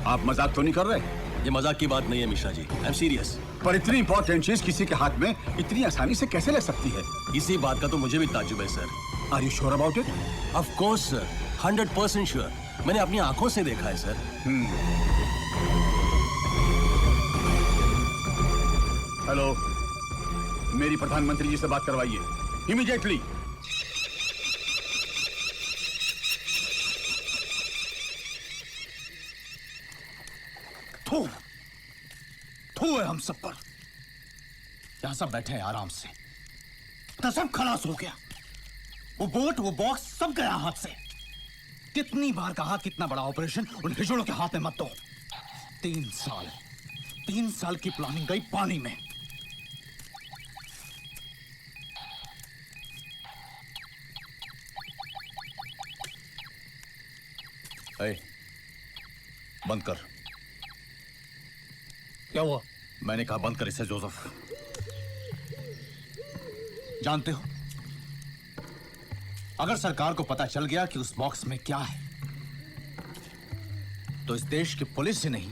आप मजाक तो नहीं कर रहे? ये मजाक की बात नहीं है Mishra ji, I am serious. पर इतनी इंपॉर्टेंट चीज किसी के हाथ में इतनी आसानी से कैसे ले सकती है? इसी बात का तो मुझे भी ताज्जुब है sir. Are you sure about it? Of course sir, 100% sure. मैंने अपनी आंखों से देखा है सर। हेलो, मेरी प्रधानमंत्री जी से बात करवाइए इमीडिएटली। थू है हम सब पर। यहां सब बैठे हैं आराम से, तो सब खलास हो गया। वो बोट, वो बॉक्स सब गया हाथ से। कितनी बार कहा कितना बड़ा ऑपरेशन उन हिजड़ों के हाथ में मत दो। 3 साल की प्लानिंग गई पानी में। बंद कर। क्या हुआ? मैंने कहा बंद कर इसे जोसेफ। जानते हो, अगर सरकार को पता चल गया कि उस बॉक्स में क्या है, तो इस देश की पुलिस से नहीं,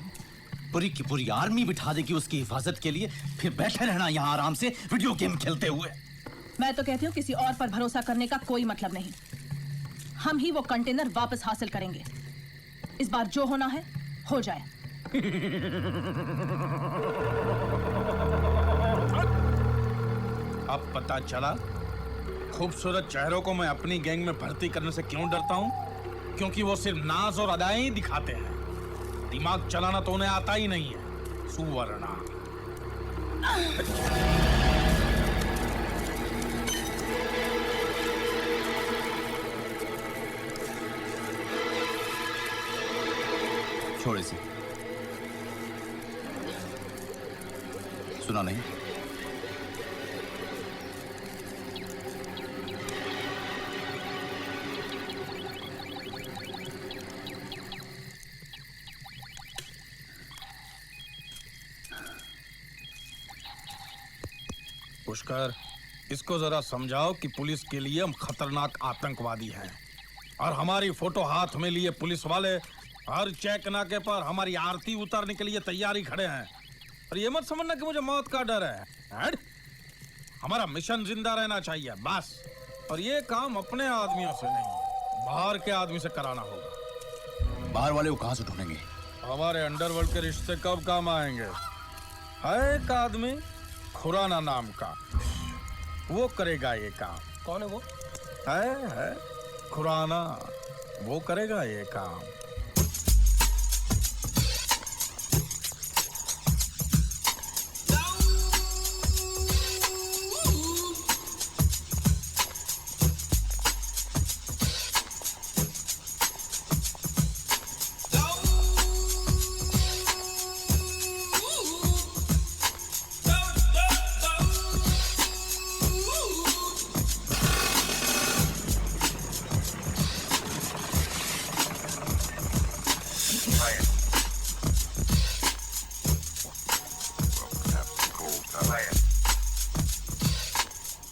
पूरी की पूरी आर्मी बिठा देगी उसकी हिफाजत के लिए। फिर बैठे रहना यहां आराम से वीडियो गेम खेलते हुए। मैं तो कहती हूँ किसी और पर भरोसा करने का कोई मतलब नहीं। हम ही वो कंटेनर वापस हासिल करेंगे। इस बार जो होना है हो जाए। अब पता चला खूबसूरत चेहरों को मैं अपनी गैंग में भर्ती करने से क्यों डरता हूं? क्योंकि वो सिर्फ नाज और अदाएं ही दिखाते हैं, दिमाग चलाना तो उन्हें आता ही नहीं है। सुवर्णा। छोड़ इसे। सुना नहीं? पुष्कर, इसको जरा समझाओ कि पुलिस के लिए हम खतरनाक आतंकवादी हैं और हमारी फोटो हाथ में लिए पुलिस वाले हर चेक नाके पर हमारी आरती उतारने के लिए तैयारी खड़े हैं। और ये मत समझना कि मुझे मौत का डर है। हमारा मिशन जिंदा रहना चाहिए बस। और ये काम अपने आदमियों से नहीं, बाहर के आदमी से कराना होगा। बाहर वाले को कहां से ढूंढेंगे? हमारे अंडरवर्ल्ड के रिश्ते कब काम आएंगे? है एक आदमी खुराना नाम का, वो करेगा ये काम। कौन है वो? है खुराना, वो करेगा ये काम।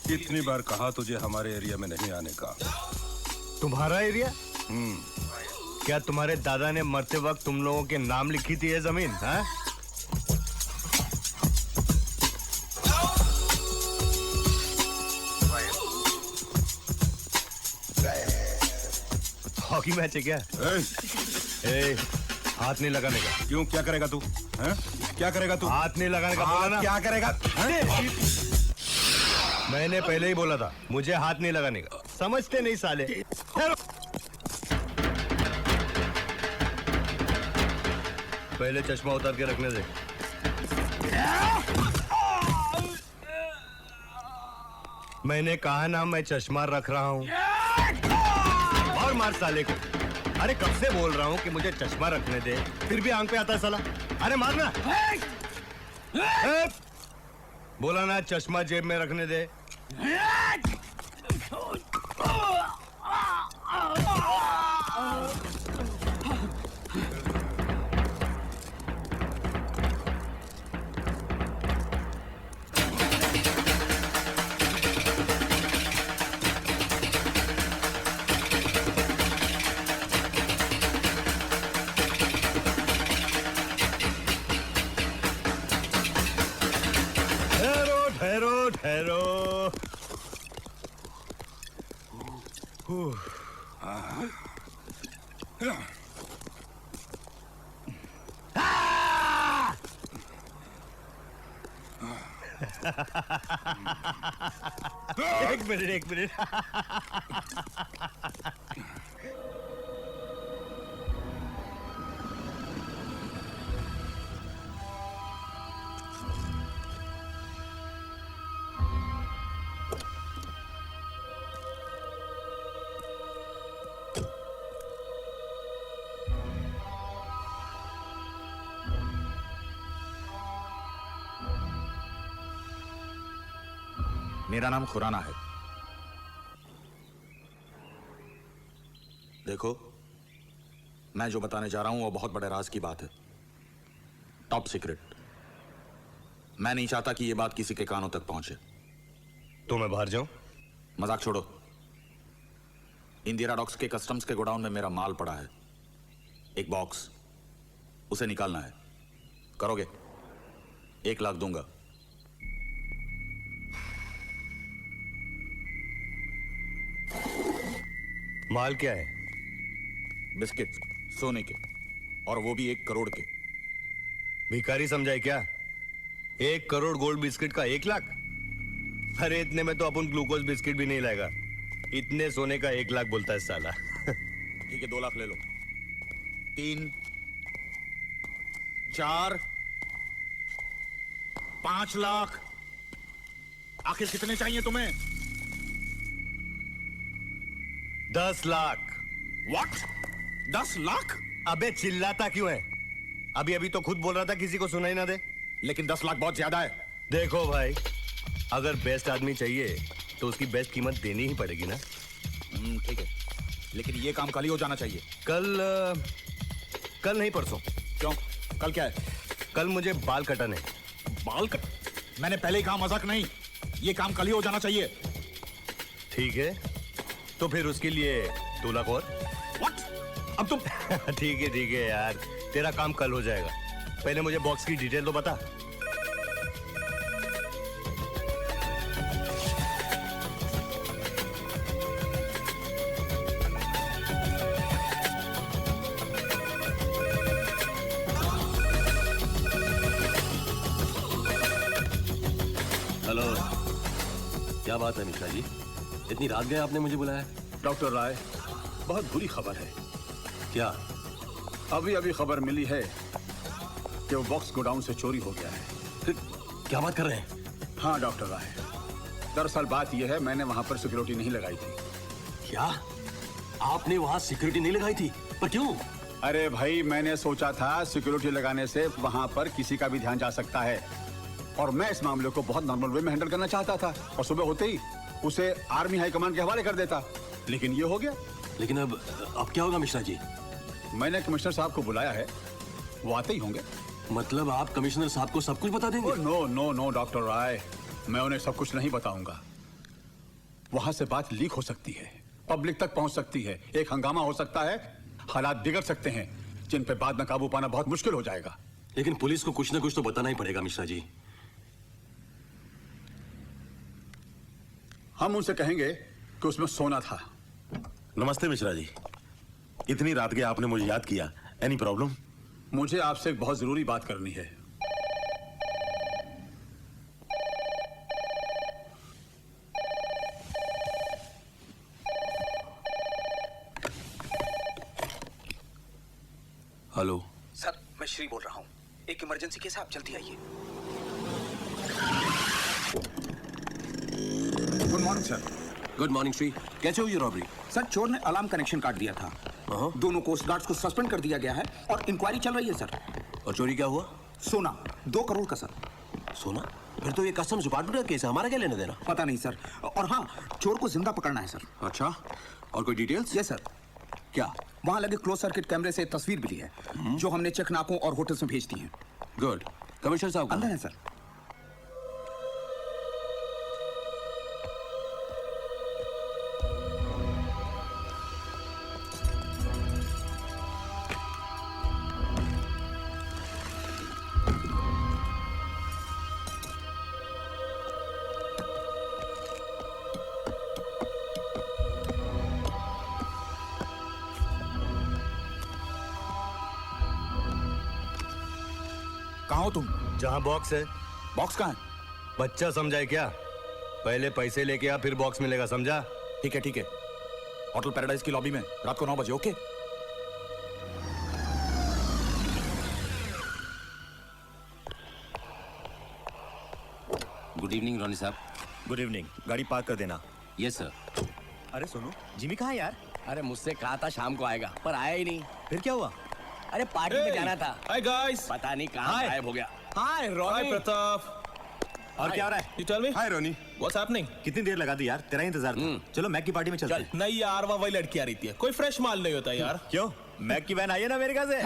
कितनी बार कहा तुझे हमारे एरिया में नहीं आने का? तुम्हारा एरिया? क्या तुम्हारे दादा ने मरते वक्त तुम लोगों के नाम लिखी थी ये जमीन? हाँ? हॉकी मैच है क्या? हाथ नहीं लगाने का। क्यों, क्या करेगा तू? क्या करेगा तू? हाथ नहीं लगाने का बोला ना। क्या करेगा? मैंने पहले ही बोला था, मुझे हाथ नहीं लगाने का। समझते नहीं साले। पहले चश्मा उतार के रखने दे। मैंने कहा ना मैं चश्मा रख रहा हूं। और मार साले को। अरे कब से बोल रहा हूं कि मुझे चश्मा रखने दे, फिर भी आंख पे आता है साला। अरे मारना। बोला ना चश्मा जेब में रखने दे। ठहरो। एक मिनट एक मिनट। मेरा नाम खुराना है। देखो, मैं जो बताने जा रहा हूं वो बहुत बड़े राज की बात है, टॉप सीक्रेट। मैं नहीं चाहता कि ये बात किसी के कानों तक पहुंचे। तो मैं बाहर जाऊं? मजाक छोड़ो। इंदिरा डॉक्स के कस्टम्स के गोडाउन में मेरा माल पड़ा है, एक बॉक्स, उसे निकालना है। करोगे? 1 लाख दूंगा। माल क्या है? बिस्किट, सोने के, और वो भी 1 करोड़ के। भिखारी समझाए क्या? 1 करोड़ गोल्ड बिस्किट का 1 लाख? अरे इतने में तो अपन ग्लूकोज बिस्किट भी नहीं लाएगा। इतने सोने का 1 लाख बोलता है साला। ठीक है, 2 लाख ले लो। 3, 4, 5 लाख। आखिर कितने चाहिए तुम्हें? 10 लाख। What? 10 लाख? अबे चिल्लाता क्यों है? अभी अभी तो खुद बोल रहा था किसी को सुनाई ना दे। लेकिन 10 लाख बहुत ज्यादा है। देखो भाई, अगर बेस्ट आदमी चाहिए तो उसकी बेस्ट कीमत देनी ही पड़ेगी ना। ठीक है, लेकिन ये काम कल ही हो जाना चाहिए। कल नहीं, परसों। क्यों? कल क्या है? कल मुझे बाल कटाने। बाल कट? मैंने पहले ही कहा मजाक नहीं, ये काम कल ही हो जाना चाहिए। ठीक है, तो फिर उसके लिए 2 लाख और। What? अब तुम ठीक है यार, तेरा काम कल हो जाएगा। पहले मुझे बॉक्स की डिटेल तो बता। हेलो, क्या बात है मिश्रा जी? इतनी रात गए आपने मुझे बुलाया? डॉक्टर राय, बहुत बुरी खबर है। क्या? अभी अभी खबर मिली है कि वो बॉक्स गोडाउन से चोरी हो गया है। फिर क्या बात कर रहे हैं? हाँ डॉक्टर राय, दरअसल बात यह है, मैंने वहां पर सिक्योरिटी नहीं लगाई थी। क्या? आपने वहां सिक्योरिटी नहीं लगाई थी? पर क्यों? अरे भाई, मैंने सोचा था सिक्योरिटी लगाने से वहां पर किसी का भी ध्यान जा सकता है, और मैं इस मामले को बहुत नॉर्मल वे में हैंडल करना चाहता था, और सुबह होते ही उसे आर्मी हाईकमान के हवाले कर देता। लेकिन ये हो गया। लेकिन अब क्या होगा मिश्रा जी? मैंने कमिश्नर साहब को बुलाया है, वो आते ही होंगे। मतलब आप कमिश्नर साहब को सब कुछ बता देंगे? नो नो नो डॉक्टर राय, मैं उन्हें सब कुछ नहीं बताऊंगा। वहां से बात लीक हो सकती है, पब्लिक तक पहुंच सकती है, एक हंगामा हो सकता है, हालात बिगड़ सकते हैं जिन पे बाद में काबू पाना बहुत मुश्किल हो जाएगा। लेकिन पुलिस को कुछ ना कुछ तो बताना ही पड़ेगा मिश्रा जी। हम उनसे कहेंगे कि उसमें सोना था। नमस्ते मिश्रा जी, इतनी रात के आपने मुझे याद किया। Any problem? मुझे आपसे एक बहुत जरूरी बात करनी है। हेलो सर, मैं श्री बोल रहा हूँ। एक इमरजेंसी केस है, आप जल्दी आइए। Good morning sir. Good morning Shri, कैसे हुई ये रॉबरी? सर, चोर ने अलार्म कनेक्शन काट दिया था। दोनों कोस्ट गार्ड्स को सस्पेंड कर दिया गया है और इंक्वायरी चल रही है सर। और चोरी क्या हुआ? सोना 2 करोड़ का सर। सोना? फिर तो ये कस्टम्स डिपार्टमेंट का केस है, हमारा क्या लेना देना? पता नहीं सर। और हाँ, चोर को जिंदा पकड़ना है सर। अच्छा, और कोई डिटेल्स? Yes sir. क्या? वहाँ लगे क्लोज सर्किट कैमरे से तस्वीर मिली है, जो हमने चेक नाकों और होटल्स में भेज दी है। गुड। कमिश्नर साहब अंदर है सर। हो तुम? जहाँ बॉक्स है। बॉक्स कहाँ है? बच्चा समझाए क्या? पहले पैसे लेके आ, फिर बॉक्स मिलेगा, समझा? ठीक है ठीक है, होटल पैराडाइज की लॉबी में रात को 9 बजे। ओके। गुड इवनिंग रॉनी साहब। Good evening. गाड़ी पार्क कर देना। Yes sir. अरे सुनो, जिमी कहाँ है यार? अरे मुझसे कहा था शाम को आएगा, पर आया ही नहीं। फिर क्या हुआ? अरे पार्टी में जाना था। Hi guys. पता नहीं कहाँ गायब हो गया। हाय रॉनी। प्रताप। और क्या हो रहा है? You tell me. Hi Ronnie. What's happening? कितनी देर लगा दी यार, तेरा इंतजार था। चलो मैक की पार्टी में चलते हैं। नहीं यार, वही लड़की आ रही थी। कोई फ्रेश माल नहीं होता यार। क्यों? मैक की वैन आई है ना अमेरिका से।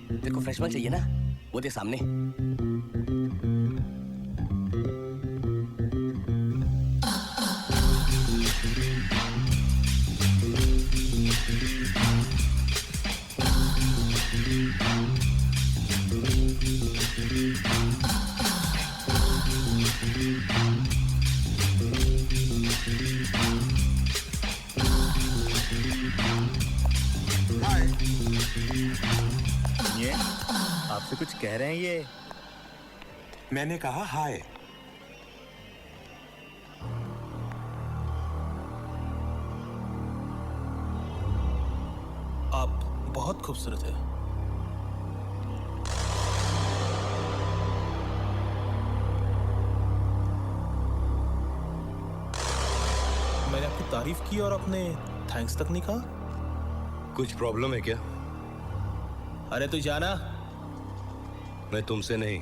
तेरे को फ्रेश माल चाहिए ना? वो दे सामने। ये आपसे कुछ कह रहे हैं ये? मैंने कहा हाय। आप बहुत खूबसूरत है। मैंने आपकी तारीफ की और आपने थैंक्स तक नहीं कहा। कुछ प्रॉब्लम है क्या? अरे तू जाना। मैं तुमसे नहीं,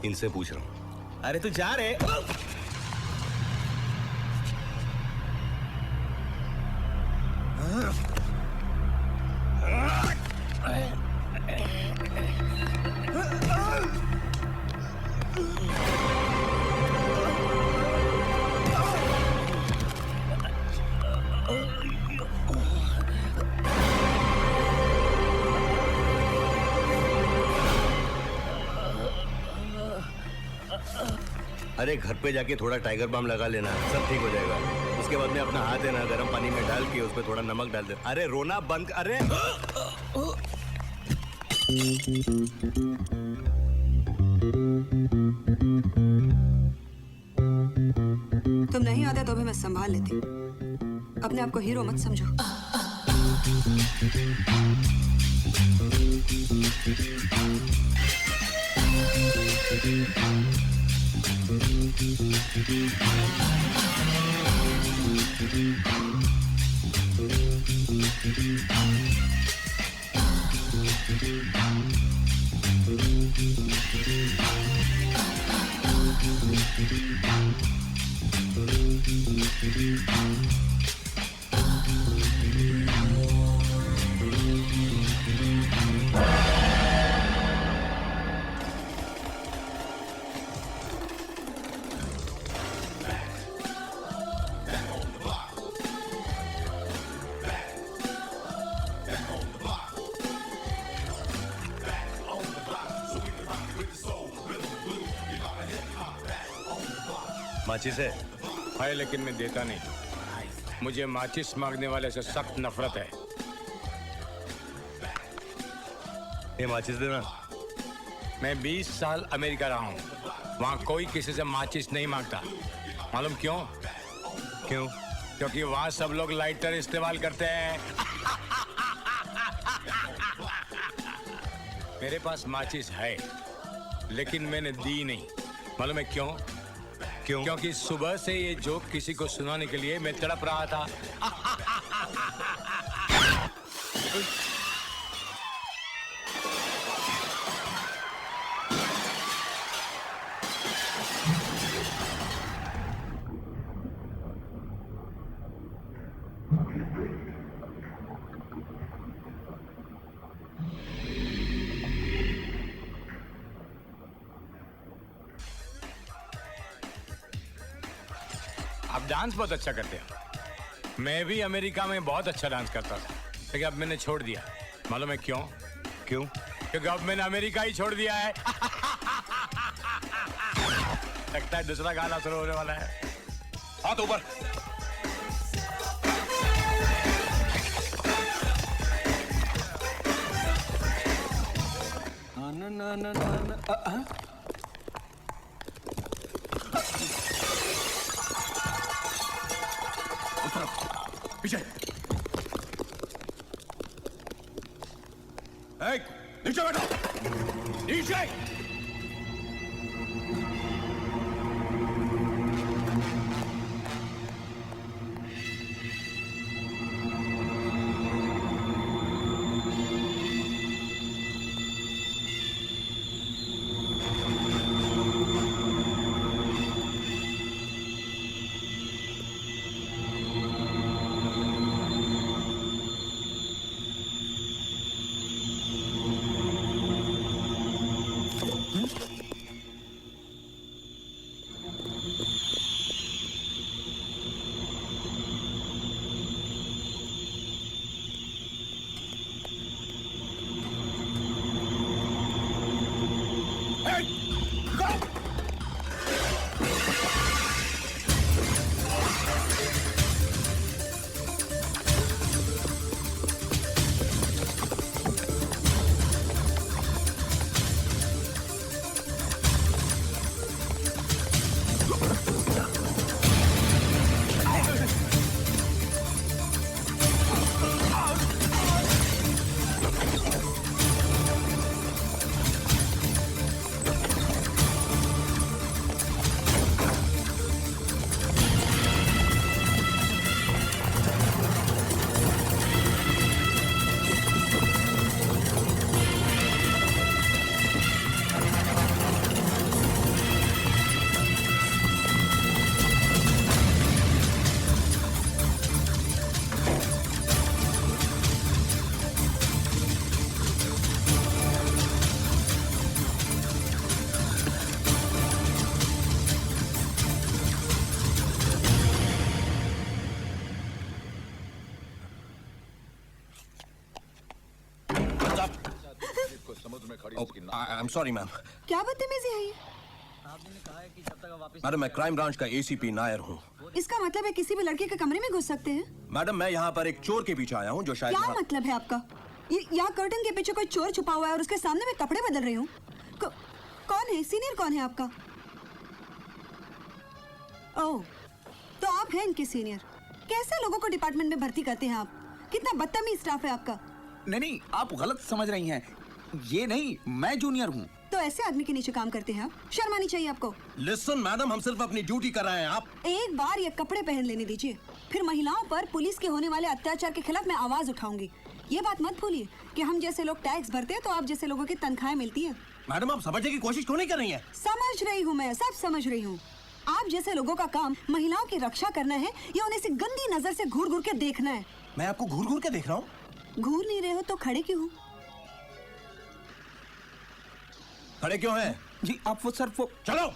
इनसे पूछ रहा हूँ। अरे तू जा रे। अरे घर पे जाके थोड़ा टाइगर बाम लगा लेना, सब ठीक हो जाएगा। उसके बाद में अपना हाथ है ना गर्म पानी में डाल के उस पर थोड़ा नमक डाल दे। अरे रोना बंद। अरे तुम नहीं आते तो भी मैं संभाल लेती। अपने आप को हीरो मत समझो। माचिस है? है लेकिन मैं देता नहीं। मुझे माचिस मांगने वाले से सख्त नफरत है। ये माचिस देना। मैं 20 साल अमेरिका रहा हूँ, वहाँ कोई किसी से माचिस नहीं मांगता। मालूम क्यों? क्यों? क्योंकि वहाँ सब लोग लाइटर इस्तेमाल करते हैं। मेरे पास माचिस है लेकिन मैंने दी नहीं। मालूम है क्यों? क्यों? क्योंकि सुबह से ये जोक किसी को सुनाने के लिए मैं तड़प रहा था। आप डांस बहुत अच्छा करते हैं। मैं भी अमेरिका में बहुत अच्छा डांस करता था, लेकिन अब मैंने छोड़ दिया। मालूम है क्यों? क्यों? क्योंकि अब मैंने अमेरिका ही छोड़ दिया है। लगता है दूसरा गाना शुरू होने वाला है। हाथ ऊपर। ना ना ना ना पीछे नीचे बैठो नीचे आई एम सॉरी मैम। क्या बदतमीजी है ये? मैडम मैं क्राइम ब्रांच का एसीपी नायर हूँ। इसका मतलब है किसी भी लड़के के कमरे में घुस सकते हैं? मैडम मैं यहाँ पर एक चोर के पीछे आया हूँ जो शायद क्या मतलब है आपका? यहाँ कर्टन के पीछे कोई चोर छुपा हुआ है और उसके सामने मैं कपड़े बदल रही हूँ। कौन है? सीनियर कौन है आपका? ओह, तो आप हैं इनके सीनियर। कैसे लोगों को डिपार्टमेंट में भर्ती करते हैं आप? कितना बदतमीज स्टाफ है आपका। नहीं, आप गलत समझ रही हैं। ये नहीं, मैं जूनियर हूँ। तो ऐसे आदमी के नीचे काम करते हैं आप? शर्म आनी चाहिए आपको। लिसन मैडम, हम सिर्फ अपनी ड्यूटी कर रहे हैं। आप एक बार ये कपड़े पहन लेने दीजिए, फिर महिलाओं पर पुलिस के होने वाले अत्याचार के खिलाफ मैं आवाज उठाऊंगी। ये बात मत भूलिए कि हम जैसे लोग टैक्स भरते हैं तो आप जैसे लोगों की तनख्वाहें मिलती है। मैडम आप समझने की कोशिश क्यों नहीं कर रही हैं? समझ रही हूँ, मैं सब समझ रही हूँ। आप जैसे लोगों का काम महिलाओं की रक्षा करना है या उन्हें से गंदी नजर से घूर घूर के देखना है? मैं आपको घूर घूर के देख रहा हूँ। घूर नहीं रहे हो तो खड़े क्यों हो? खड़े क्यों हैं? जी आप वो सर वो चलो।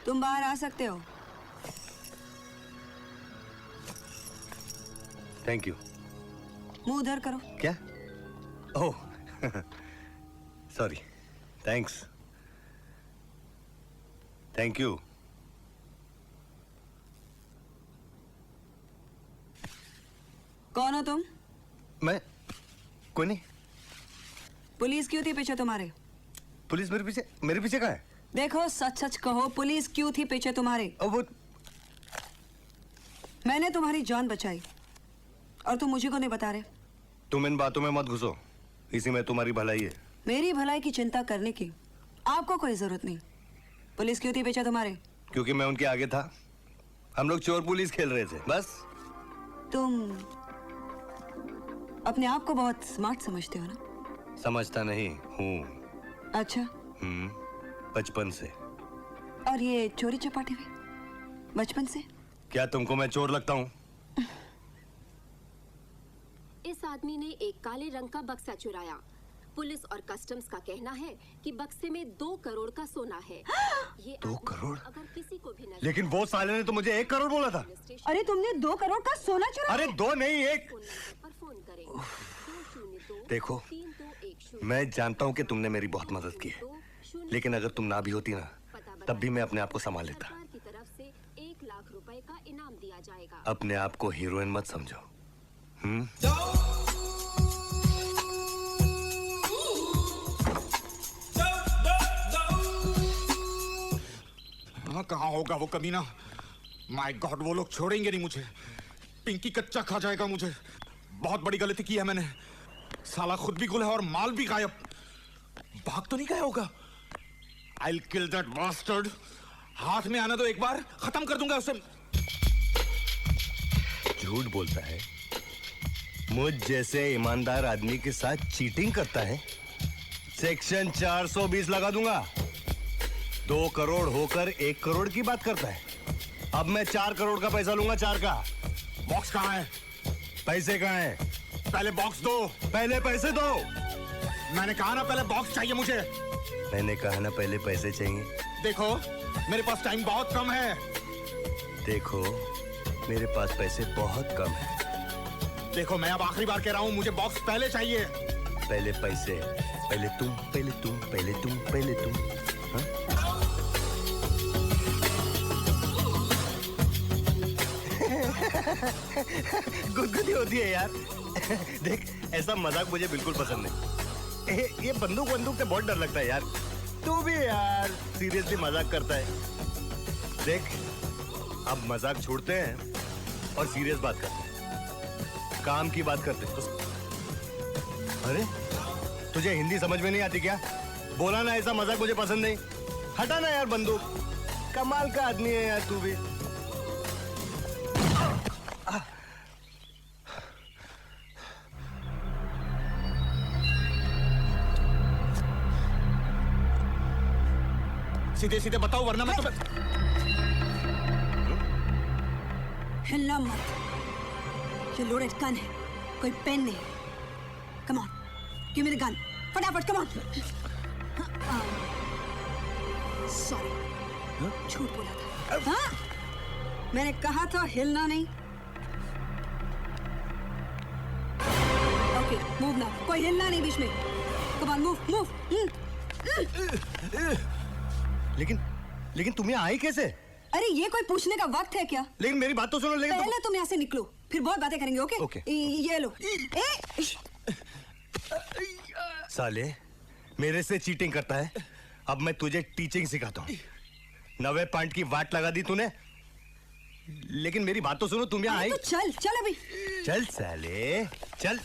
तुम बाहर आ सकते हो। Thank you. मुंह उधर करो। क्या? Oh sorry. Thanks. Thank you. कौन हो तुम? मैं कोई नहीं। पुलिस क्यों थी पीछे तुम्हारे? पुलिस मेरे पीछे कहाँ है? देखो सच सच कहो, पुलिस क्यों थी पीछे तुम्हारे? वो मैंने तुम्हारी जान बचाई और तुम मुझे को नहीं बता रहे। तुम इन बातों में मत घुसो, इसी में तुम्हारी भलाई है। मेरी भलाई की चिंता करने की आपको कोई जरूरत नहीं। पुलिस क्यों थी पीछे तुम्हारे? क्योंकि मैं उनके आगे था। हम लोग चोर पुलिस खेल रहे थे बस। तुम अपने आप को बहुत स्मार्ट समझते हो ना? समझता नहीं हूँ। अच्छा। बचपन से। और ये चोरी चपाटी भी बचपन से? क्या तुमको मैं चोर लगता हूँ? इस आदमी ने एक काले रंग का बक्सा चुराया। पुलिस और कस्टम्स का कहना है कि बक्से में 2 करोड़ का सोना है। ये 2 करोड़? अगर किसी को भी नजर लेकिन वो साले ने तो मुझे 1 करोड़ बोला था। अरे तुमने 2 करोड़ का सोना चुराया? अरे 2 नहीं 1। पर फोन करें। देखो मैं जानता हूँ कि तुमने मेरी बहुत मदद की है, लेकिन अगर तुम ना भी होती ना तब भी मैं अपने आप को संभाल लेता। की तरफ से 1 लाख रुपए का इनाम दिया जाएगा। अपने आप को हीरोइन मत समझो। कहाँ होगा वो कमीना? माय गॉड, वो लोग छोड़ेंगे नहीं मुझे। पिंकी कच्चा खा जाएगा मुझे। बहुत बड़ी गलती की है मैंने। साला खुद भी गुल है और माल भी गायब। भाग तो नहीं गया होगा? I'll kill that bastard. हाथ में आना दो एक बार, खत्म कर दूंगा उसे। झूठ बोलता है, मुझ जैसे ईमानदार आदमी के साथ चीटिंग करता है। सेक्शन 420 लगा दूंगा। 2 करोड़ होकर 1 करोड़ की बात करता है। अब मैं 4 करोड़ का पैसा लूंगा, 4 का। बॉक्स कहाँ है? पैसे कहाँ हैं? पहले बॉक्स दो। पहले पैसे दो। मैंने कहा ना पहले बॉक्स चाहिए मुझे। मैंने कहा ना पहले पैसे चाहिए। देखो मेरे पास टाइम बहुत कम है। देखो मेरे पास पैसे बहुत कम है। देखो मैं अब आखिरी बार कह रहा हूँ, मुझे बॉक्स पहले चाहिए। पहले पैसे, पहले तुम, पहले तुम, पहले तुम, पहले तुम। हाँ? गुदगुदी होती है यार। देख, ऐसा मजाक मुझे बिल्कुल पसंद नहीं। ये बंदूक से बहुत डर लगता है यार। तू भी यार सीरियसली मजाक करता है। देख, अब मजाक छोड़ते हैं और सीरियस बात करते हैं, काम की बात करते हैं। अरे तुझे हिंदी समझ में नहीं आती क्या? बोला ना ऐसा मजाक मुझे पसंद नहीं। हटा ना यार बंदूक। कमाल का आदमी है यार तू भी। सीधे सीधे बताओ वरना मैं तुम्हें। हिलना मत। ये लोडेड गन है, कोई पेन नहीं। Come on, give me the gun, फटाफट कम ऑन। सॉरी, झूठ बोला था। हाँ, मैंने कहा था हिलना नहीं। Okay, move now. कोई हिलना नहीं बीच में। Come on, move move. लेकिन तुम यहाँ आई कैसे? अरे ये कोई पूछने का वक्त है क्या? लेकिन मेरी बात तो सुनो। लेकिन पहले तुम यहाँ से निकलो, फिर बहुत बातें करेंगे। ओके? ओके। ये लो। साले मेरे से चीटिंग करता है। अब मैं तुझे टीचिंग सिखाता हूँ। 90 पॉइंट की वाट लगा दी तूने। लेकिन मेरी बात तो सुनो, तुम यहाँ आई। तो चल अभी। चल साले चल।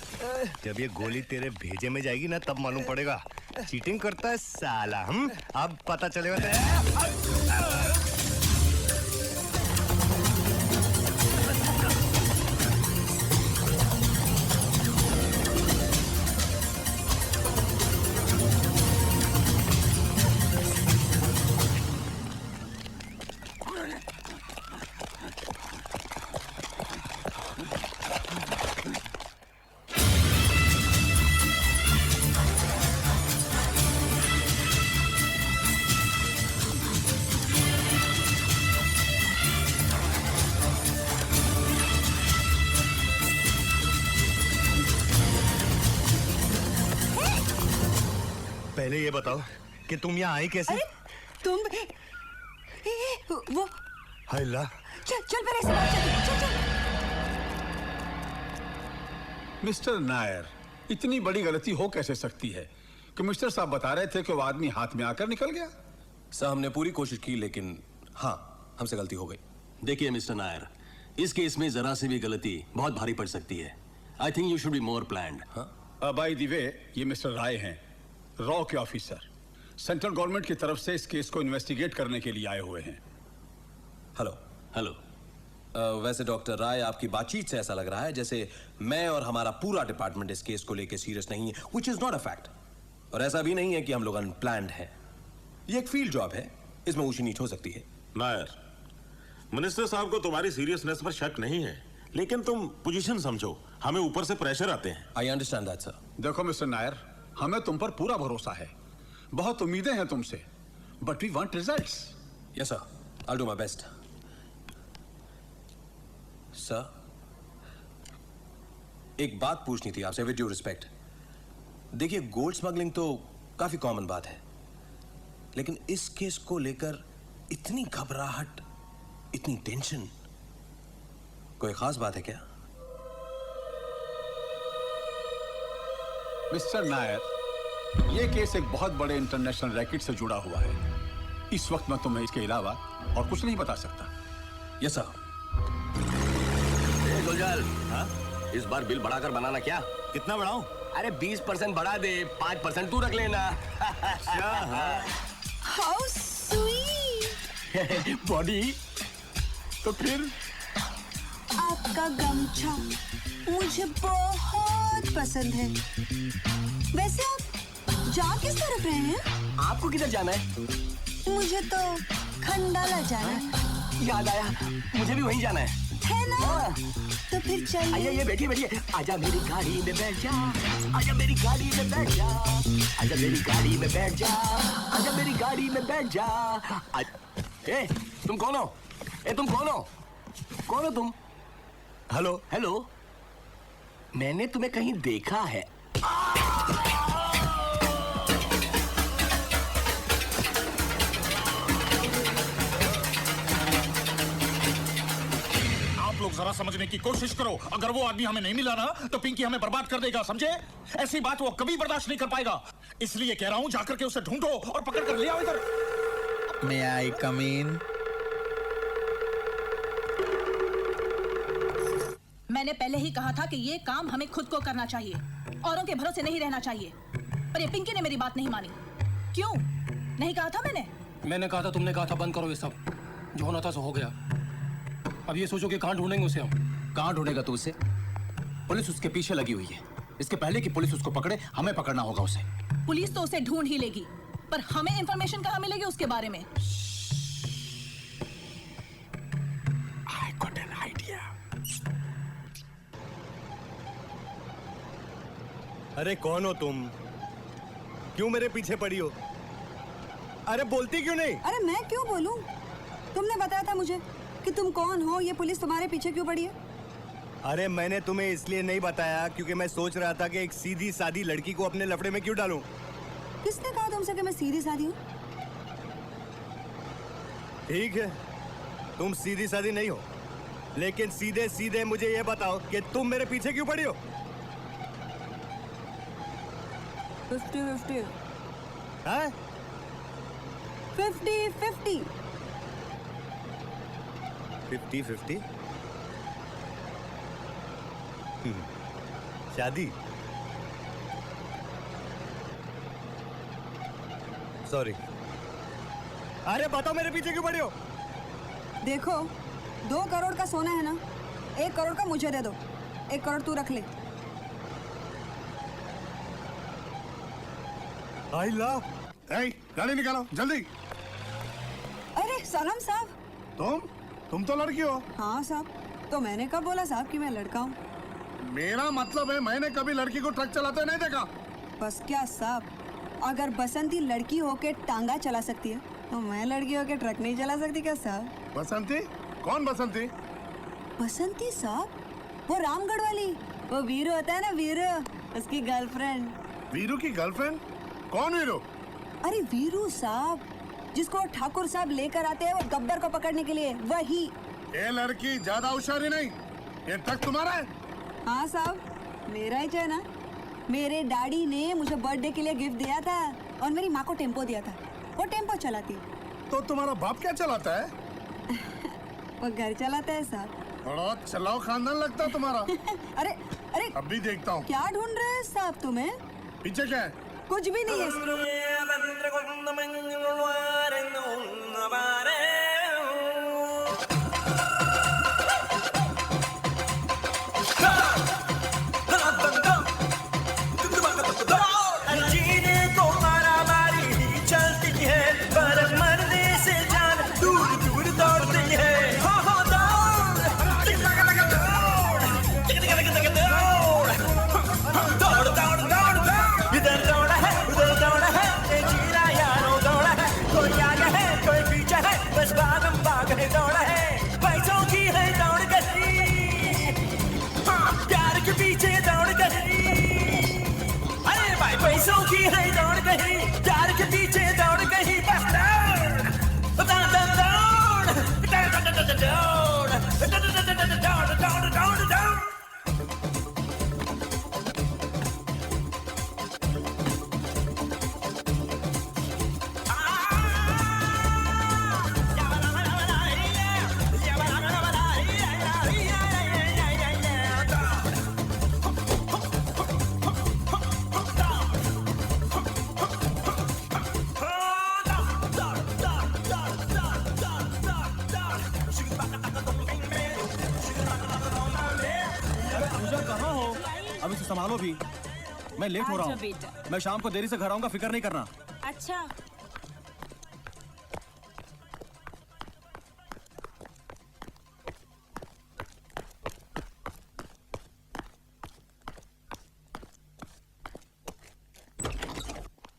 जब ये गोली तेरे भेजे में जाएगी ना तब मालूम पड़ेगा चीटिंग करता है साला। हम अब पता चलेगा। पहले ये बताओ कि तुम यहाँ आई कैसे? अरे तुम वो हायला। चल पहले से बात चल। मिस्टर नायर, इतनी बड़ी गलती हो कैसे सकती है? कमिश्नर साहब बता रहे थे कि वो आदमी हाथ में आकर निकल गया। सर हमने पूरी कोशिश की लेकिन हाँ हमसे गलती हो गई। देखिए मिस्टर नायर, इस केस में जरा सी भी गलती बहुत भारी पड़ सकती है। I think you should be more planned. By the way, ये मिस्टर राय हैं, रॉ के ऑफिसर। सेंट्रल गवर्नमेंट की तरफ से इस केस को इन्वेस्टिगेट करने के लिए आए हुए हैं। हेलो। वैसे डॉक्टर राय, आपकी बातचीत से ऐसा लग रहा है जैसे मैं और हमारा पूरा डिपार्टमेंट इस केस को लेकर सीरियस नहीं है, which is not a fact. और ऐसा भी नहीं है कि हम लोग अनप्लान्ड हैं। ये एक फील्ड जॉब है, इसमें ऊंची नीच हो सकती है। नायर, मिनिस्टर साहब को तुम्हारी सीरियसनेस पर शक नहीं है, लेकिन तुम पोजीशन समझो, हमें ऊपर से प्रेशर आते हैं। I understand that sir. देखो मिस्टर नायर, हमें तुम पर पूरा भरोसा है, बहुत उम्मीदें हैं तुमसे, but we want results. Yes sir, I do my best. Sir, एक बात पूछनी थी आपसे विद ड्यू रिस्पेक्ट। देखिए, गोल्ड स्मगलिंग तो काफी कॉमन बात है, लेकिन इस केस को लेकर इतनी घबराहट, इतनी टेंशन, कोई खास बात है क्या? मिस्टर नायर, यह केस एक बहुत बड़े इंटरनेशनल रैकेट से जुड़ा हुआ है। इस वक्त मैं तुम्हें इसके अलावा और कुछ नहीं बता सकता। Yes sir. गुलजाल, हाँ? इस बार बिल बढ़ाकर बनाना क्या? कितना बढ़ाऊं? अरे 20% बढ़ा दे, 5% तू रख लेना। How sweet. बॉडी तो फिर आपका गमछा मुझे बहुत पसंद है। वैसे आप जा किस तरफ रहे हैं? आपको किधर जाना है? मुझे तो खंडाला जाना है। याद आया, मुझे भी वहीं जाना है ना? तो फिर चलिए। आइए, बैठिए बैठिए। आजा मेरी गाड़ी में बैठ जा, आजा मेरी गाड़ी में बैठ जा, आजा मेरी गाड़ी में बैठ जा, आजा मेरी गाड़ी में बैठ जा। ए, तुम कौन हो? तुम कौन हो? कौन हो तुम? हेलो हेलो, मैंने तुम्हें कहीं देखा है। आप लोग जरा समझने की कोशिश करो। अगर वो आदमी हमें नहीं मिला ना तो पिंकी हमें बर्बाद कर देगा, समझे? ऐसी बात वो कभी बर्दाश्त नहीं कर पाएगा। इसलिए कह रहा हूं, जाकर के उसे ढूंढो और पकड़ कर ले आओ इधर। May I come in? मैंने पहले ही कहा था कि ये काम हमें खुद को करना चाहिए, औरों के भरोसे नहीं रहना चाहिए। पर ये पिंकी ने मेरी बात नहीं मानी। क्यों? नहीं कहा था मैंने? मैंने कहा था, तुमने कहा था बंद करो ये सब। जो होना था सो हो गया। अब ये सोचो कि कहाँ ढूंढेंगे उसे हम। कहाँ ढूंढेगा तू उसे? पुलिस उसके पीछे लगी हुई है। इसके पहले कि पुलिस उसको पकड़े, हमें पकड़ना होगा उसे। पुलिस तो उसे ढूंढ ही लेगी, पर हमें इंफॉर्मेशन कहाँ मिलेगी उसके बारे में? I got an idea. अरे कौन हो तुम? क्यों मेरे पीछे पड़ी हो? अरे बोलती क्यों नहीं? अरे मैं क्यों बोलूं? तुमने बताया था मुझे कि तुम कौन हो, ये पुलिस तुम्हारे पीछे क्यों पड़ी है? अरे मैंने तुम्हें इसलिए नहीं बताया क्योंकि मैं सोच रहा था कि एक सीधी सादी लड़की को अपने लफड़े में क्यों डालूं। किसने कहा तुमसे कि मैं सीधी सादी हूँ? ठीक है, तुम सीधी सादी नहीं हो, लेकिन सीधे सीधे मुझे ये बताओ कि तुम मेरे पीछे क्यों पड़ी हो? 50-50। हाँ? 50-50। 50-50? शादी? सॉरी। अरे बताओ मेरे पीछे क्यों पड़ी हो? देखो, 2 करोड़ का सोना है ना, 1 करोड़ का मुझे दे दो, 1 करोड़ तू रख ले। I love. गाड़ी निकालो जल्दी। अरे सलाम साहब। तुम तो लड़की हो। हाँ साहब, तो मैंने कब बोला साहब कि मैं लड़का हूँ? मेरा मतलब है, मैंने कभी लड़की को ट्रक चलाते नहीं देखा। बस क्या साहब, अगर बसंती लड़की होके टांगा चला सकती है तो मैं लड़की होके ट्रक नहीं चला सकती क्या साहब? बसंती? कौन बसंती? बसंती साहब, वो रामगढ़ वाली, वो वीरू होता है ना, वीरू, उसकी गर्लफ्रेंड। वीरू की गर्लफ्रेंड? कौन वीरू? अरे वीरू साहब, जिसको ठाकुर साहब लेकर आते हैं वो गब्बर को पकड़ने के लिए, वही। ये लड़की ज्यादा होशियारी नहीं, ये ट्रक तुम्हारा है? हाँ साहब, मेरा ही है ना। मेरे डैडी ने मुझे बर्थडे के लिए गिफ्ट दिया था और मेरी माँ को टेम्पो दिया था, वो टेम्पो चलाती। तो तुम्हारा बाप क्या चलाता है? वो घर चलाता है साहब। बड़ा चलाओ खानदान लगता है तुम्हारा। अरे अरे, अभी देखता हूँ। क्या ढूंढ रहे हैं साहब तुम्हें? पीछे क्या है? कुछ भी नहीं है। पैसों की है दौड़ गई, प्यार के पीछे दौड़ गई, बस दौड़ दौड़ दौड़ दौड़ दौड़। अब इसे संभालो भी। मैं लेट हो रहा आजा हूँ। बेटा। मैं शाम को देरी से घर आऊंगा, फिक्र नहीं करना। अच्छा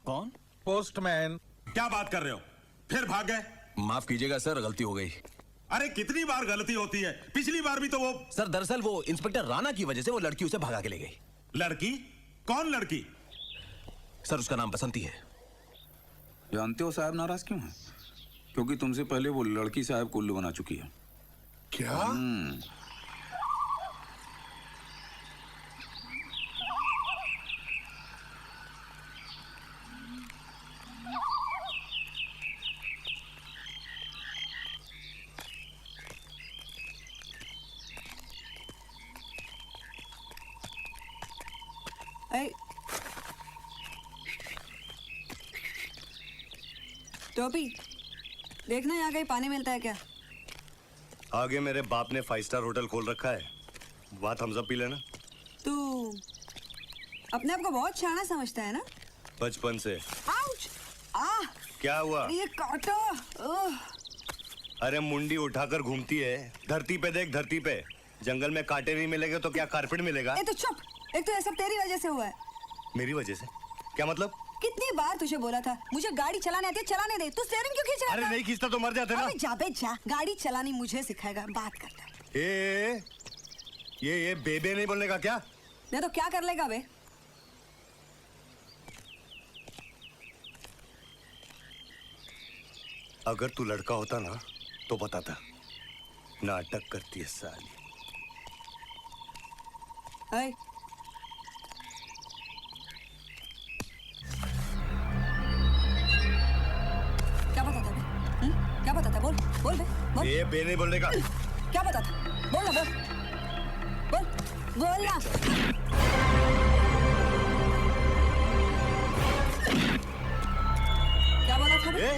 कौन? पोस्टमैन। क्या बात कर रहे हो? फिर भाग गए? माफ कीजिएगा सर, गलती हो गई। अरे कितनी बार गलती होती है? पिछली बार भी तो वो सर दरअसल वो इंस्पेक्टर राणा की वजह से वो लड़की उसे भगा के ले गई। लड़की? कौन लड़की? सर उसका नाम बसंती है। जानते हो साहब नाराज क्यों है? क्योंकि तुमसे पहले वो लड़की साहब को उल्लू बना चुकी है। क्या? टोपी देखना यहाँ कहीं पानी मिलता है क्या? आगे मेरे बाप ने 5 स्टार होटल खोल रखा है, वहाँ थम्स अप पी लेना। तू अपने आप को बहुत शाना समझता है ना? बचपन से। आउच! क्या हुआ? ये काटा। अरे मुंडी उठाकर घूमती है। धरती पे देख, धरती पे जंगल में कांटे नहीं मिलेंगे तो क्या कारपेट मिलेगा? ए तो चुप। एक तो ये सब तेरी वजह से हुआ है। मेरी वजह से? क्या मतलब? कितनी बार तुझे बोला था मुझे गाड़ी चलाने आती है, चलाने दे। तू स्टीयरिंग क्यों खींच रहा था? अरे नहीं खींचता तो मर जाते ना। अबे जा बे जा, गाड़ी चलानी मुझे सिखाएगा, बात करता है। ये बेबे नहीं बोलने का क्या? नहीं तो क्या कर लेगा बे? अगर तू लड़का होता ना तो बताता। नाटक करती है साली। अरे क्या बताता बे? क्या बताता? बोल बोल बे बोल। ये बे नहीं बोलने का। क्या बताता? बोल ना बोल बोल बोल ना। क्या बोला था बे?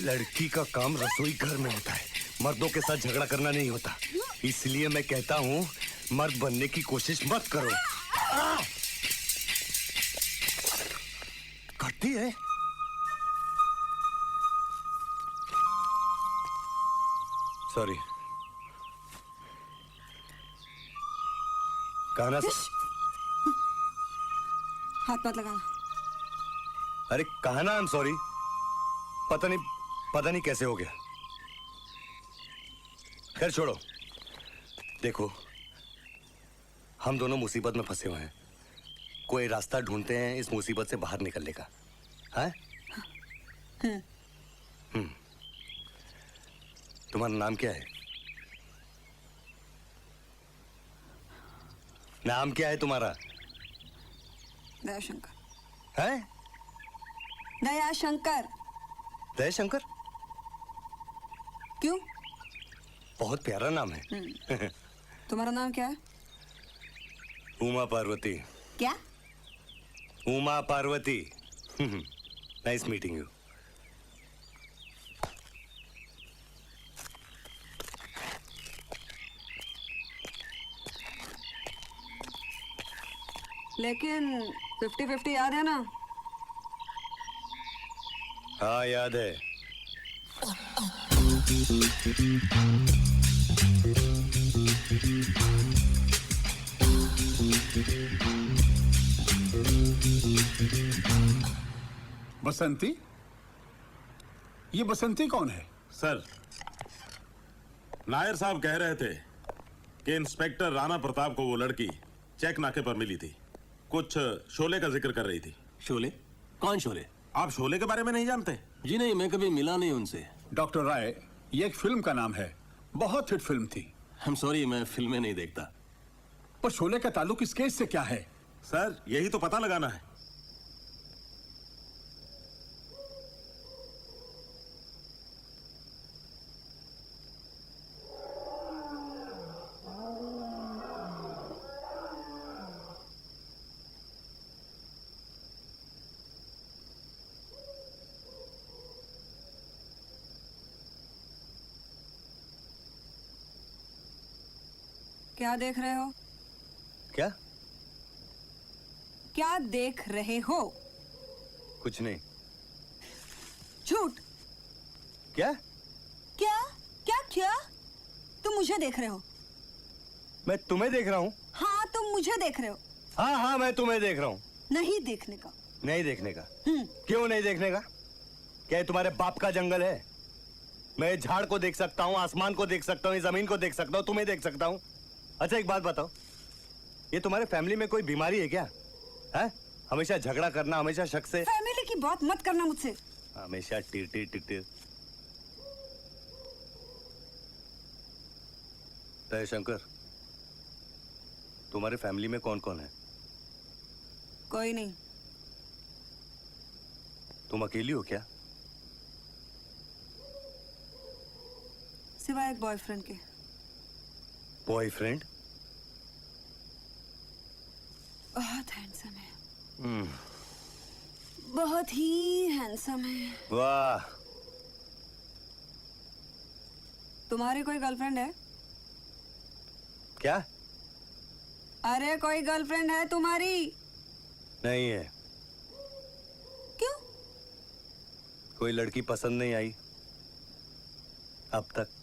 लड़की का काम रसोई घर में होता है, मर्दों के साथ झगड़ा करना नहीं होता। इसलिए मैं कहता हूँ मर्द बनने की कोशिश मत करो। करती है। सॉरी। कहना हाथ मत लगाना। अरे कहना आई एम सॉरी। पता नहीं कैसे हो गया। खैर छोड़ो। देखो हम दोनों मुसीबत में फंसे हुए हैं, कोई रास्ता ढूंढते हैं इस मुसीबत से बाहर निकलने का। है? तुम्हारा नाम क्या है? नाम क्या है तुम्हारा? दयाशंकर। है? दयाशंकर। दयाशंकर? क्यों? बहुत प्यारा नाम है। तुम्हारा नाम क्या है? उमा पार्वती। क्या? Uma Parvati. Nice meeting you. लेकिन 50-50 याद है ना? हाँ याद है। बसंती? ये बसंती कौन है? सर, नायर साहब कह रहे थे कि इंस्पेक्टर राणा प्रताप को वो लड़की चेक नाके पर मिली थी। कुछ शोले का जिक्र कर रही थी। शोले? कौन शोले? आप शोले के बारे में नहीं जानते? जी नहीं, मैं कभी मिला नहीं उनसे। डॉक्टर राय, ये एक फिल्म का नाम है, बहुत हिट फिल्म थी। I'm sorry, मैं फिल्में नहीं देखता। पर शोले का ताल्लुक इस केस से क्या है? सर, यही तो पता लगाना है। क्या देख रहे हो? क्या? क्या देख रहे हो? कुछ नहीं। झूठ। क्या? क्या? क्या क्या? तुम मुझे देख रहे हो? मैं तुम्हें देख रहा हूँ? हाँ, तुम मुझे देख रहे हो। हाँ हाँ, मैं तुम्हें देख रहा हूँ। नहीं देखने का। नहीं देखने का? क्यों नहीं देखने का? क्या ये तुम्हारे बाप का जंगल है? मैं झाड़ को देख सकता हूँ, आसमान को देख सकता हूँ, जमीन को देख सकता हूँ, तुम्हें देख सकता हूँ। अच्छा एक बात बताओ, ये तुम्हारे फैमिली में कोई बीमारी है क्या? है? हमेशा झगड़ा करना, हमेशा शक से। फैमिली की बात मत करना मुझसे। हमेशा टिर टिर टिर टिर। जयशंकर, तुम्हारे फैमिली में कौन कौन है? कोई नहीं। तुम अकेली हो क्या? सिवाय एक बॉयफ्रेंड के। बॉयफ्रेंड? बहुत हैंडसम है। बहुत ही हैंडसम है। वाह। तुम्हारी कोई गर्लफ्रेंड है? क्या? अरे कोई गर्लफ्रेंड है तुम्हारी? नहीं है। क्यों? कोई लड़की पसंद नहीं आई अब तक।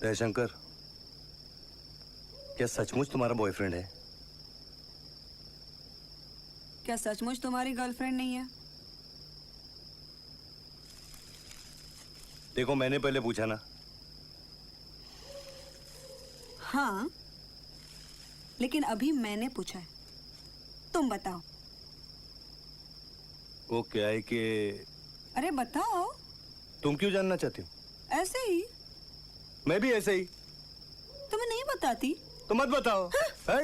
जयशंकर, क्या सचमुच तुम्हारा बॉयफ्रेंड है? क्या सचमुच तुम्हारी गर्लफ्रेंड नहीं है? देखो, मैंने पहले पूछा ना। हाँ, लेकिन अभी मैंने पूछा है। तुम बताओ। वो क्या है कि... अरे बताओ। तुम क्यों जानना चाहती हो? ऐसे ही। मैं भी ऐसे ही। तुम्हें नहीं बताती? तो मत बताओ। हाँ?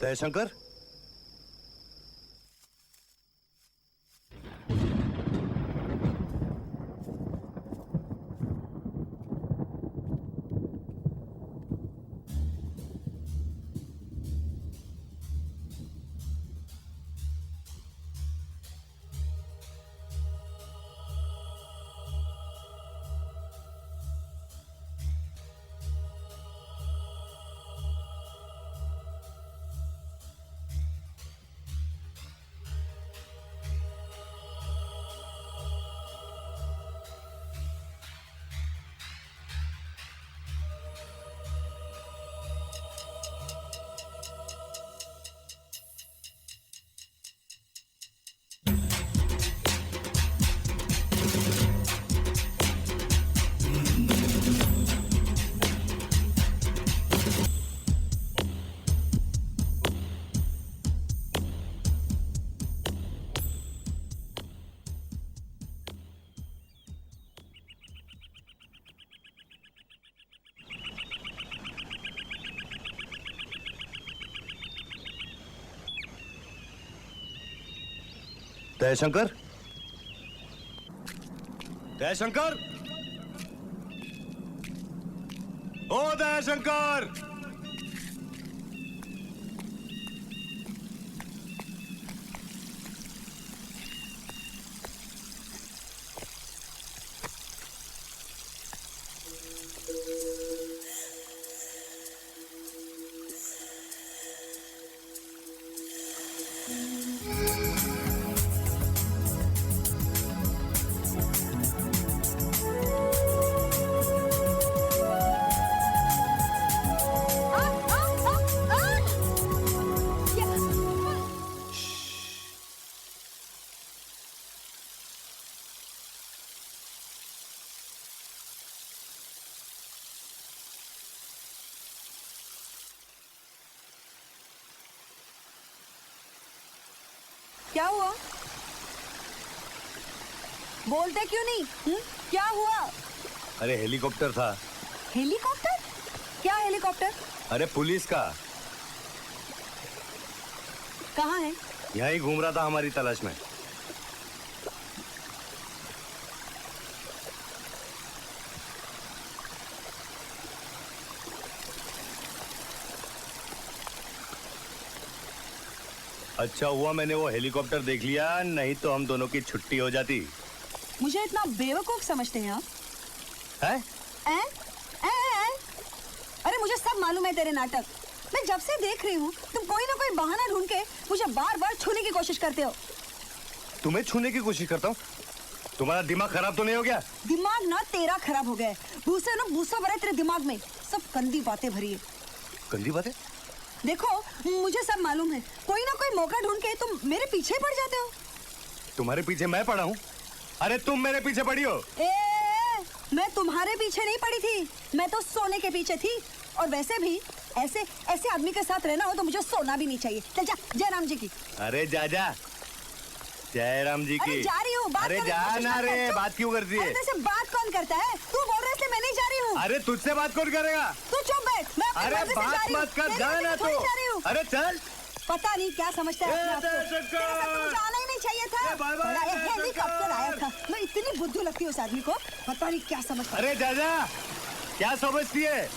जयशंकर, जयशंकर, जयशंकर, ओ जयशंकर। क्या हुआ? बोलते क्यों नहीं? क्या हुआ? अरे हेलीकॉप्टर था। हेलीकॉप्टर? क्या हेलीकॉप्टर? अरे पुलिस का। कहाँ है? यहाँ ही घूम रहा था हमारी तलाश में। अच्छा हुआ मैंने वो हेलीकॉप्टर देख लिया, नहीं तो हम दोनों की छुट्टी हो जाती। मुझे इतना बेवकूफ समझते हैं आप? हैं? अरे मुझे सब मालूम है तेरे नाटक। मैं जब से देख रही हूँ तुम कोई ना कोई बहाना ढूंढ के मुझे बार बार छूने की कोशिश करते हो। तुम्हें छूने की कोशिश करता हूँ? तुम्हारा दिमाग खराब तो नहीं हो गया? दिमाग ना तेरा खराब हो गया है। भूसे ना भूसा भरा है तेरे दिमाग में, सब गंदी बातें भरी है। गंदी बातें? देखो मुझे सब मालूम है, कोई ना कोई मौका ढूंढ के तुम मेरे पीछे ही पड़ जाते हो। तुम्हारे पीछे मैं पड़ा हूँ? अरे तुम मेरे पीछे पड़ी हो। मैं तुम्हारे पीछे नहीं पड़ी थी, मैं तो सोने के पीछे थी। और वैसे भी ऐसे ऐसे आदमी के साथ रहना हो तो मुझे सोना भी नहीं चाहिए। चल जा, जयराम जी की। अरे जा जा, जयराम जी की। अरे जा रही हूँ। अरे जा ना रे, बात क्यों करती है? तेरे से बात कौन करता है? तू बोल रहा है इसलिए मैं नहीं जा रही हूँ। अरे तुझसे बात कौन करेगा? तू चुप बैठ, मैं अपनी अरे मर्जी से जा बात रही हूँ। मत कर, तेरी जा मर्जी ना से थोड़ी तू। जा रही हूँ। अरे चल। पता नहीं क्या समझता है अपने आप को। तेरे साथ तो मुझे आना ही नहीं चाहिए था। बड़ा हेलीकॉप्टर आया था। मैं इतनी बुद्धू लगती हूँ उस आदमी को, पता नहीं क्या समझता है। अरे जा जा, क्या समझती है?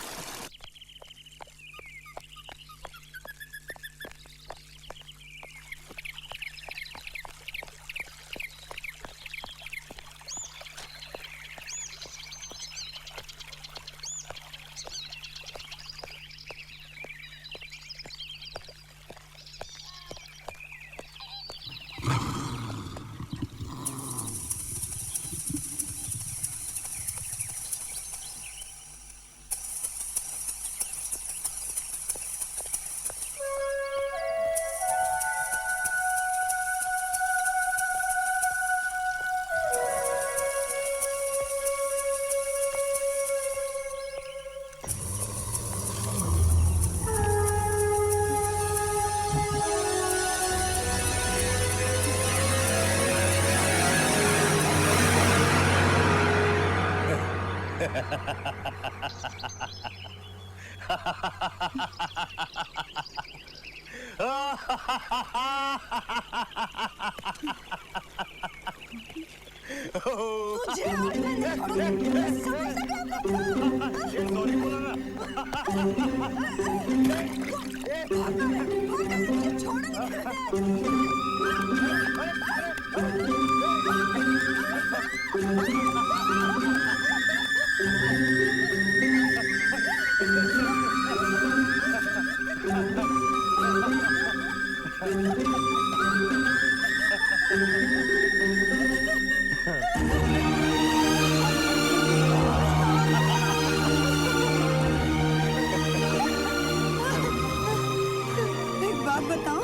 एक बात बताओ,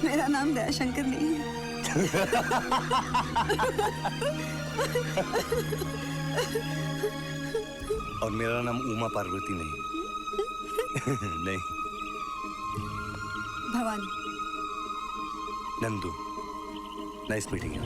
मेरा नाम दयाशंकर नहीं है। और मेरा नाम उमा पार्वती नहीं। नहीं, Bhavani. Nandu. Nice meeting you.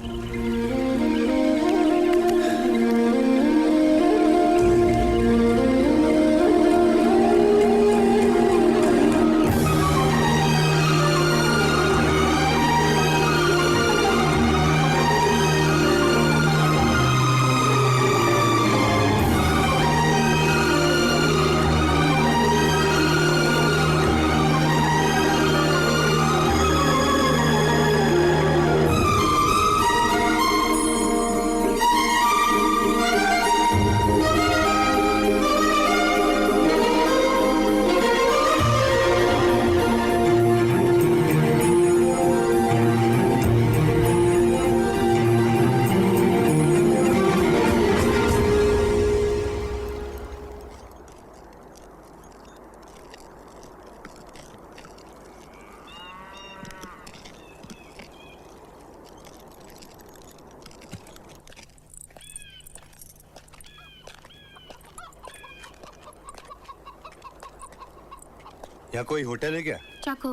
यहाँ कोई होटल है क्या? चाको,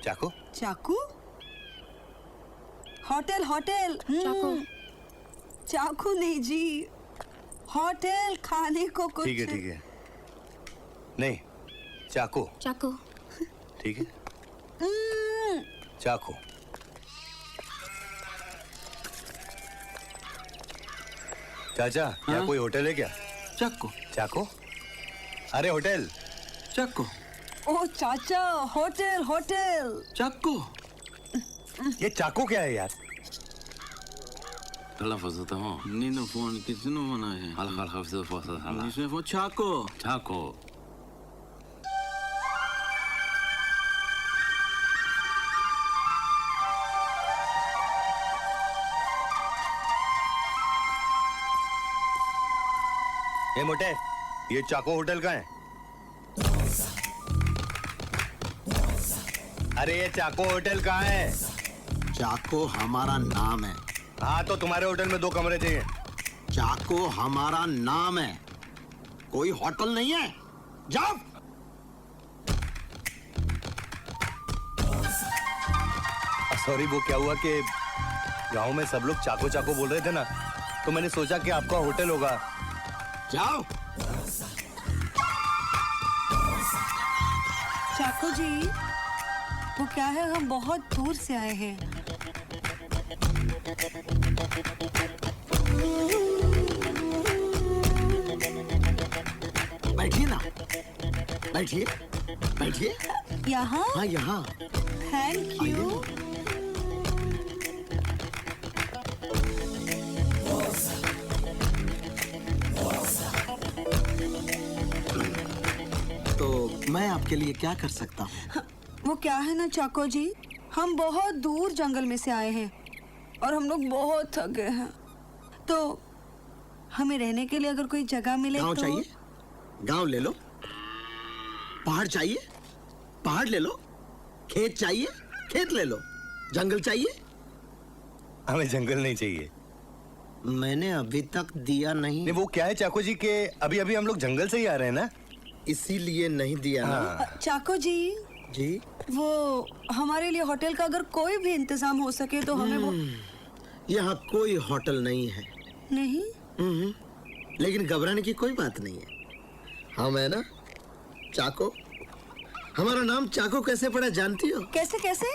चाकू? चाकू? Hotel hotel. चाकू? चाकू नहीं जी, होटल खाने को कुछ। ठीक है। नहीं, चाकू। चाकू। ठीक है। चाकू। चाचा, यहाँ कोई होटल है क्या? चाकू। चाकू? अरे होटल। चाकू। ओ चाचा, होटल होटल। चाकू। ये चाकू क्या है यार? चाकू। चाकू। ए मोटे, ये चाको होटल का है? अरे ये चाको होटल कहाँ है? चाको हमारा नाम है। हाँ तो तुम्हारे होटल में 2 कमरे चाहिए। चाको हमारा नाम है, कोई होटल नहीं है। जाओ। सॉरी, वो क्या हुआ कि गांव में सब लोग चाको चाको बोल रहे थे ना, तो मैंने सोचा कि आपका होटल होगा। जाओ। चाकू जी, वो क्या है, हम बहुत दूर से आए हैं। बैठिए ना, बैठिए बैठिए। यहाँ? हाँ यहाँ। Thank you. तो मैं आपके लिए क्या कर सकता हूँ? वो क्या है ना चाको जी, हम बहुत दूर जंगल में से आए हैं और हम लोग बहुत थक गए हैं, तो हमें रहने के लिए अगर कोई जगह मिले गाँव तो। चाहिए? गाँव ले लो। पहाड़ चाहिए? पहाड़ ले लो। खेत चाहिए? खेत ले लो। जंगल चाहिए? हमें जंगल नहीं चाहिए। मैंने अभी तक दिया नहीं। वो क्या है चाको जी के अभी अभी हम लोग जंगल से ही आ रहे हैं ना, इसीलिए नहीं दिया ना। चाको जी जी, वो हमारे लिए होटल का अगर कोई भी इंतजाम हो सके तो हमें वो। यहाँ कोई होटल नहीं है। नहीं? लेकिन घबराने की कोई बात नहीं है। हम है ना चाको। हमारा नाम चाको कैसे पड़ा जानती हो? कैसे कैसे?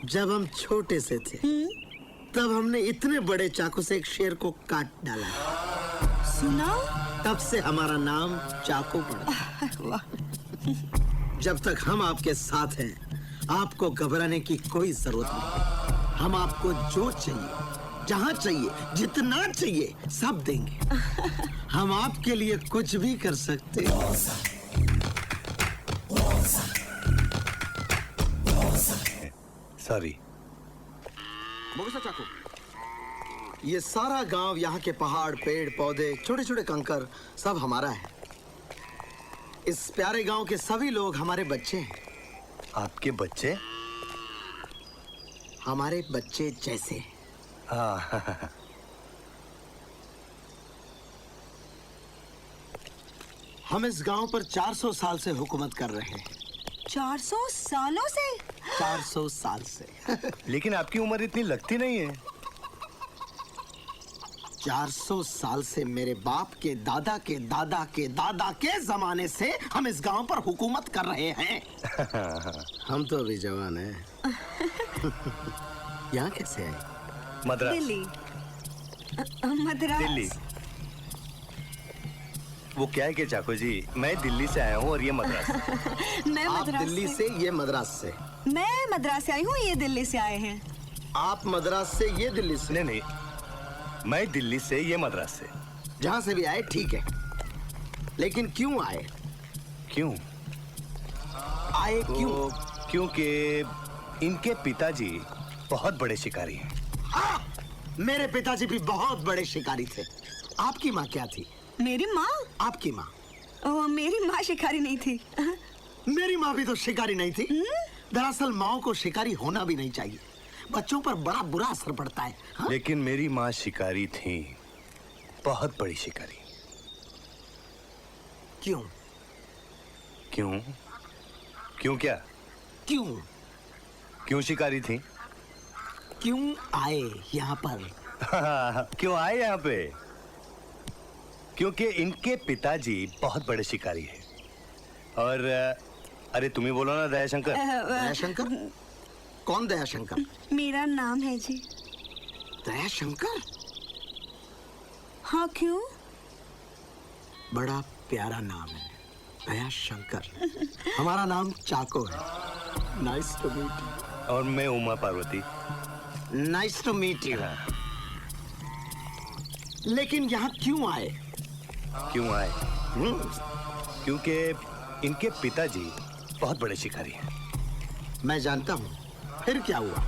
जब हम छोटे से थे तब हमने इतने बड़े चाकू से एक शेर को काट डाला। सुना? तब से हमारा नाम चाको पड़ा। जब तक हम आपके साथ हैं, आपको घबराने की कोई जरूरत नहीं। हम आपको जो चाहिए, जहाँ चाहिए, जितना चाहिए, सब देंगे। हम आपके लिए कुछ भी कर सकते हैं। सॉरी। चाकू, ये सारा गांव, यहाँ के पहाड़, पेड़, पौधे, छोटे छोटे कंकर सब हमारा है। इस प्यारे गांव के सभी लोग हमारे बच्चे हैं। आपके बच्चे? हमारे बच्चे जैसे। हाँ। हम इस गांव पर 400 साल से हुकूमत कर रहे हैं। 400 सालों से? 400 साल से। लेकिन आपकी उम्र इतनी लगती नहीं है। 400 साल से मेरे बाप के दादा के दादा के दादा के जमाने से हम इस गांव पर हुकूमत कर रहे हैं। हम तो अभी जवान हैं। यहाँ कैसे आए? मद्रास। दिल्ली। मद्रास। दिल्ली। वो क्या है कि चाको जी, मैं दिल्ली से आया हूँ और ये मद्रास से। मैं आप मद्रास दिल्ली से, ये मद्रास से। मैं मद्रास से आई हूँ, ये दिल्ली से आए हैं। आप मद्रास से, ये दिल्ली से। नहीं, मैं दिल्ली से, ये मद्रास से। जहां से भी आए ठीक है, लेकिन क्यों आए? क्यों आए? क्यों? क्योंकि इनके पिताजी बहुत बड़े शिकारी हैं। मेरे पिताजी भी बहुत बड़े शिकारी थे। आपकी माँ क्या थी? मेरी माँ? आपकी माँ? मेरी माँ शिकारी नहीं थी। मेरी माँ भी तो शिकारी नहीं थी। दरअसल माँ को शिकारी होना भी नहीं चाहिए, बच्चों पर बड़ा बुरा असर पड़ता है। हाँ? लेकिन मेरी माँ शिकारी थी, बहुत बड़ी शिकारी। क्यों? क्यों? क्यों क्या? क्यों? क्यों शिकारी थी? क्यों आए यहाँ पर? क्यों आए यहाँ पे? क्योंकि इनके पिताजी बहुत बड़े शिकारी हैं। और अरे तुम ही बोलो ना दयाशंकर। दयाशंकर? कौन दयाशंकर? मेरा नाम है जी। दयाशंकर? हाँ, क्यों? बड़ा प्यारा नाम है, दयाशंकर। हमारा नाम चाको है। Nice to meet you. और मैं Uma Parvati. Nice to meet you. लेकिन यहाँ क्यों आए? क्यों आए? क्योंकि इनके पिताजी बहुत बड़े शिकारी हैं। मैं जानता हूँ। फिर क्या हुआ?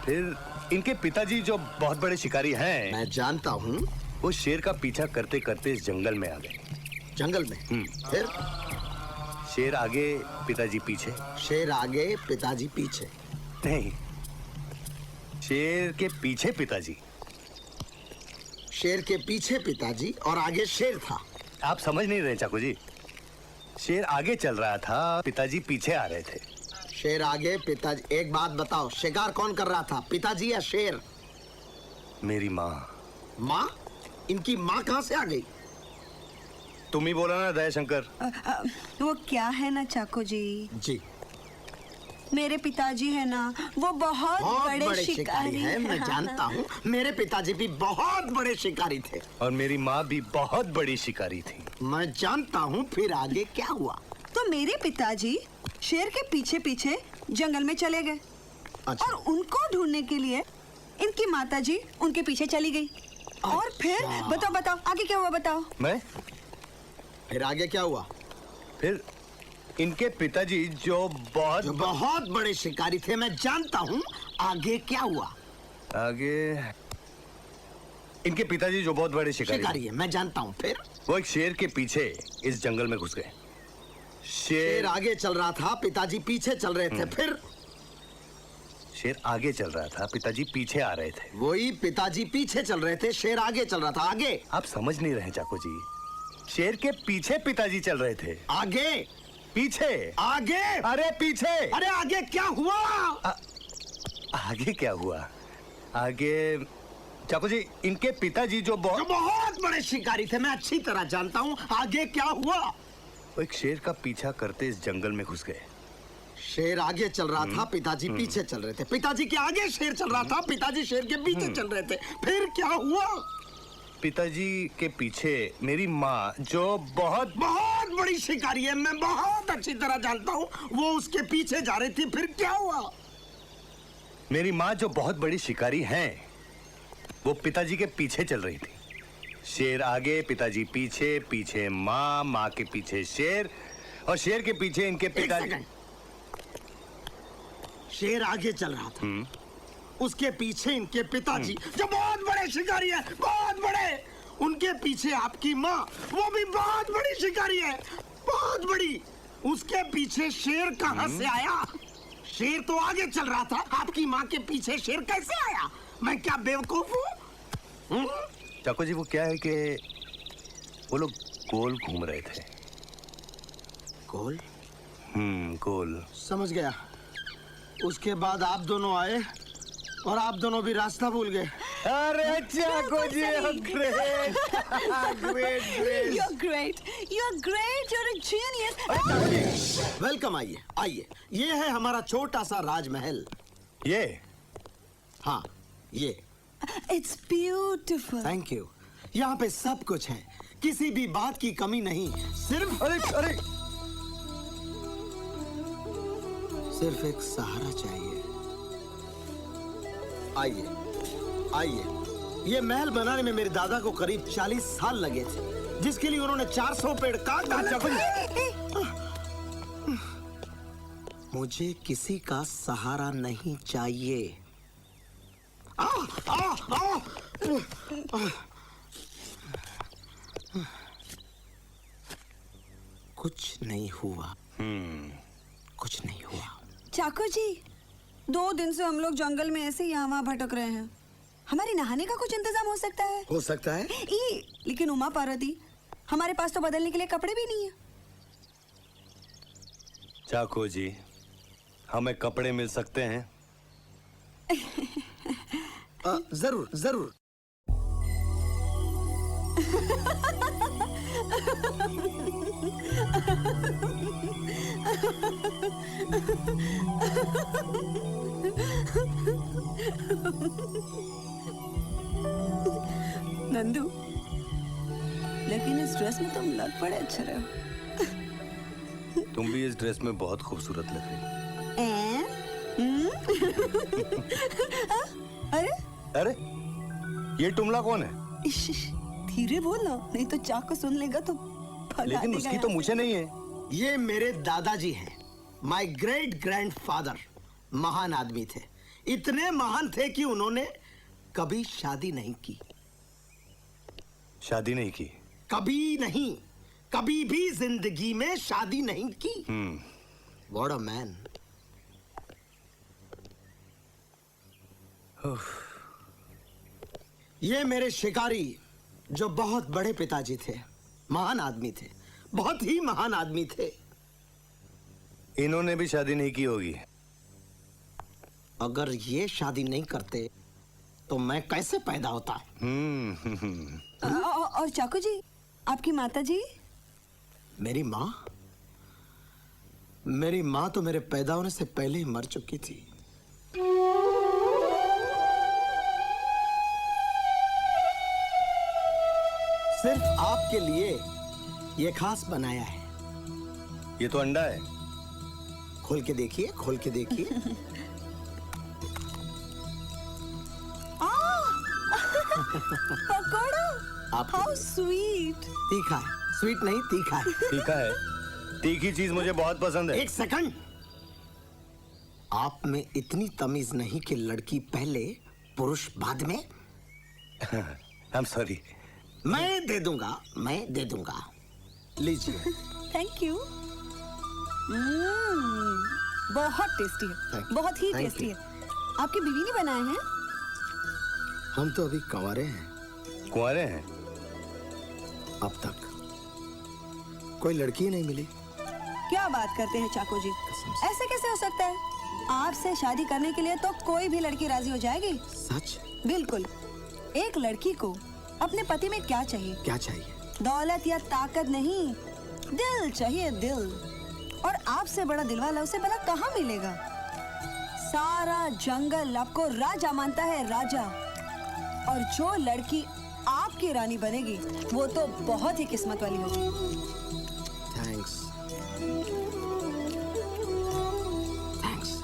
फिर इनके पिताजी जो बहुत बड़े शिकारी हैं, मैं जानता हूँ, वो शेर का पीछा करते करते इस जंगल में आ गए। जंगल में? फिर? शेर आगे, पिताजी पीछे। शेर आगे, पिताजी पीछे? नहीं, शेर के पीछे पिताजी। शेर के पीछे पिताजी और आगे शेर था। आप समझ नहीं रहे चाकू जी। शेर आगे चल रहा था, पिताजी पीछे आ रहे थे। शेर आगे, पिताजी। एक बात बताओ, शिकार कौन कर रहा था, पिताजी या शेर? मेरी माँ। माँ? इनकी माँ कहाँ से आ गई? तुम ही बोला ना दयाशंकर। वो क्या है ना चाको जी, जी, मेरे पिताजी है ना, वो बहुत बड़े शिकारी है। मैं जानता हूँ, मेरे पिताजी भी बहुत बड़े शिकारी थे। और मेरी माँ भी बहुत बड़ी शिकारी थी। मैं जानता हूँ। फिर आगे क्या हुआ? तो मेरे पिताजी शेर के पीछे पीछे जंगल में चले गए। अच्छा। और उनको ढूंढने के लिए इनकी माताजी उनके पीछे चली गई। और फिर बताओ बताओ आगे क्या हुआ, बताओ। फिर आगे क्या हुआ? फिर इनके पिताजी जो बहुत बड़े शिकारी थे, मैं जानता हूँ। आगे क्या हुआ? आगे इनके पिताजी जो बहुत बड़े शिकारी है, मैं जानता हूँ। फिर वो एक शेर के पीछे इस जंगल में घुस गए। शेर आगे चल रहा था, पिताजी पीछे चल रहे थे। फिर शेर आगे चल रहा था, पिताजी पीछे आ रहे थे। वही, पिताजी पीछे चल रहे थे, शेर आगे चल रहा था। आगे? आप समझ नहीं रहे चाकू जी। शेर के पीछे पिताजी चल रहे थे। आगे? पीछे? आगे? अरे पीछे। अरे आगे क्या हुआ? आगे क्या हुआ? आगे चाकू जी, इनके पिताजी जो बहुत बड़े शिकारी थे, मैं अच्छी तरह जानता हूँ। आगे क्या हुआ? वो एक शेर का पीछा करते इस जंगल में घुस गए। शेर आगे चल रहा था, पिताजी पीछे चल रहे थे। पिताजी के आगे शेर चल रहा था, पिताजी शेर के पीछे चल रहे थे। फिर क्या हुआ? पिताजी के पीछे मेरी माँ जो बहुत बड़ी शिकारी है, मैं बहुत अच्छी तरह जानता हूँ, वो उसके पीछे जा रही थी। फिर क्या हुआ? मेरी माँ जो बहुत बड़ी शिकारी हैं, वो पिताजी के पीछे चल रही थी। शेर आगे, पिताजी पीछे, पीछे माँ, माँ के पीछे शेर, और शेर के पीछे इनके पिताजी। शेर आगे चल रहा था, उसके पीछे इनके पिताजी जो बहुत बड़े शिकारी है, बहुत बड़े। उनके पीछे आपकी माँ, वो भी बहुत बड़ी शिकारी है, बहुत बड़ी। उसके पीछे शेर कहाँ से आया? शेर तो आगे चल रहा था, आपकी माँ के पीछे शेर कैसे आया? मैं क्या बेवकूफ हूँ? चाको जी, वो क्या है कि वो लोग गोल घूम रहे थे। गोल? गोल। समझ गया। उसके बाद आप दोनों आए और आप दोनों भी रास्ता भूल गए। अरे Chacko ji, great great You're great. You're great. You're a genius. Welcome, आइए आइए। ये है हमारा छोटा सा राजमहल। ये? हाँ, ये। It's beautiful. Thank you. यहाँ पे सब कुछ है, किसी भी बात की कमी नहीं। सिर्फ अरे सिर्फ एक सहारा चाहिए। आइए आइए। ये महल बनाने में मेरे दादा को करीब 40 साल लगे थे, जिसके लिए उन्होंने 400 पेड़ काट डाले। मुझे किसी का सहारा नहीं चाहिए। कुछ नहीं हुआ। कुछ नहीं हुआ। चाकू जी, 2 दिन से हम लोग जंगल में ऐसे यहाँ वहाँ भटक रहे हैं। हमारे नहाने का कुछ इंतजाम हो सकता है? हो सकता है। लेकिन उमा पार्वती, हमारे पास तो बदलने के लिए कपड़े भी नहीं है। चाको जी, हमें कपड़े मिल सकते हैं? जरूर जरूर। नंदू, लेकिन इस ड्रेस में तुम लग बड़े अच्छे रहे हो। तुम भी इस ड्रेस में बहुत खूबसूरत लग रही हो। अरे अरे, ये टुमला कौन है? इश, धीरे बोलो, नहीं तो चाकू सुन लेगा तो भगा लेकिन देगा उसकी यहाँ तो से। मुझे नहीं है। ये मेरे दादाजी हैं, माय ग्रेट ग्रैंडफादर। महान आदमी थे, इतने महान थे कि उन्होंने कभी शादी नहीं की। शादी नहीं की? कभी नहीं, कभी भी जिंदगी में शादी नहीं की। What a man. ये मेरे शिकारी, जो बहुत बड़े पिताजी थे, महान आदमी थे, बहुत ही महान आदमी थे। इन्होंने भी शादी नहीं की होगी। अगर ये शादी नहीं करते तो मैं कैसे पैदा होता? और चाकू जी, आपकी माता जी? मेरी माँ? मेरी माँ तो मेरे पैदा होने से पहले ही मर चुकी थी। सिर्फ आपके लिए ये खास बनाया है। ये तो अंडा है। खोल के देखिए, खोल के देखिए। पकोड़ा, आपके हाउ लिए। स्वीट। तीखा है, स्वीट नहीं तीखा है। तीखा है? तीखी चीज मुझे बहुत पसंद है। एक सेकंड, आप में इतनी तमीज नहीं कि लड़की पहले पुरुष बाद में। I am sorry. मैं दे दूंगा, मैं दे दूंगा। लीजिए। Thank you. बहुत टेस्टी है, बहुत ही Thank टेस्टी you. है। आपकी बीवी ने बनाए हैं? हम तो अभी कंवारे हैं। कुंवारे हैं? अब तक कोई लड़की ही नहीं मिली। क्या बात करते हैं चाकू जी, ऐसे कैसे हो सकता है? आपसे शादी करने के लिए तो कोई भी लड़की राजी हो जाएगी। सच? बिल्कुल। एक लड़की को अपने पति में क्या चाहिए? क्या चाहिए? दौलत या ताकत नहीं, दिल चाहिए, दिल। और आपसे बड़ा दिलवाला उसे भला कहाँ मिलेगा? सारा जंगल आपको राजा मानता है, राजा। और जो लड़की आपकी रानी बनेगी वो तो बहुत ही किस्मत वाली होगी। थैंक्स। थैंक्स।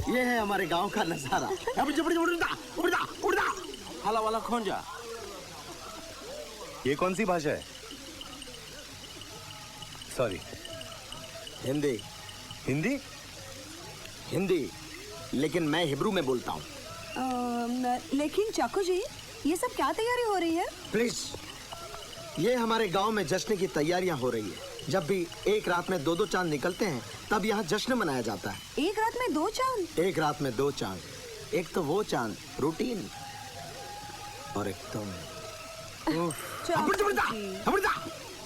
ये है हमारे गांव का नजारा। हाला वाला खोंजा। ये कौन सी भाषा है? सॉरी। हिंदी। हिंदी? हिंदी, लेकिन मैं हिब्रू में बोलता हूँ। लेकिन चाकू जी, ये सब क्या तैयारी हो रही है? प्लीज, ये हमारे गांव में जश्न की तैयारियां हो रही है। जब भी एक रात में दो दो चांद निकलते हैं तब यहाँ जश्न मनाया जाता है। एक रात में दो चांद? एक रात में दो चांद। एक तो वो चांद रूटीन, और एक तुम।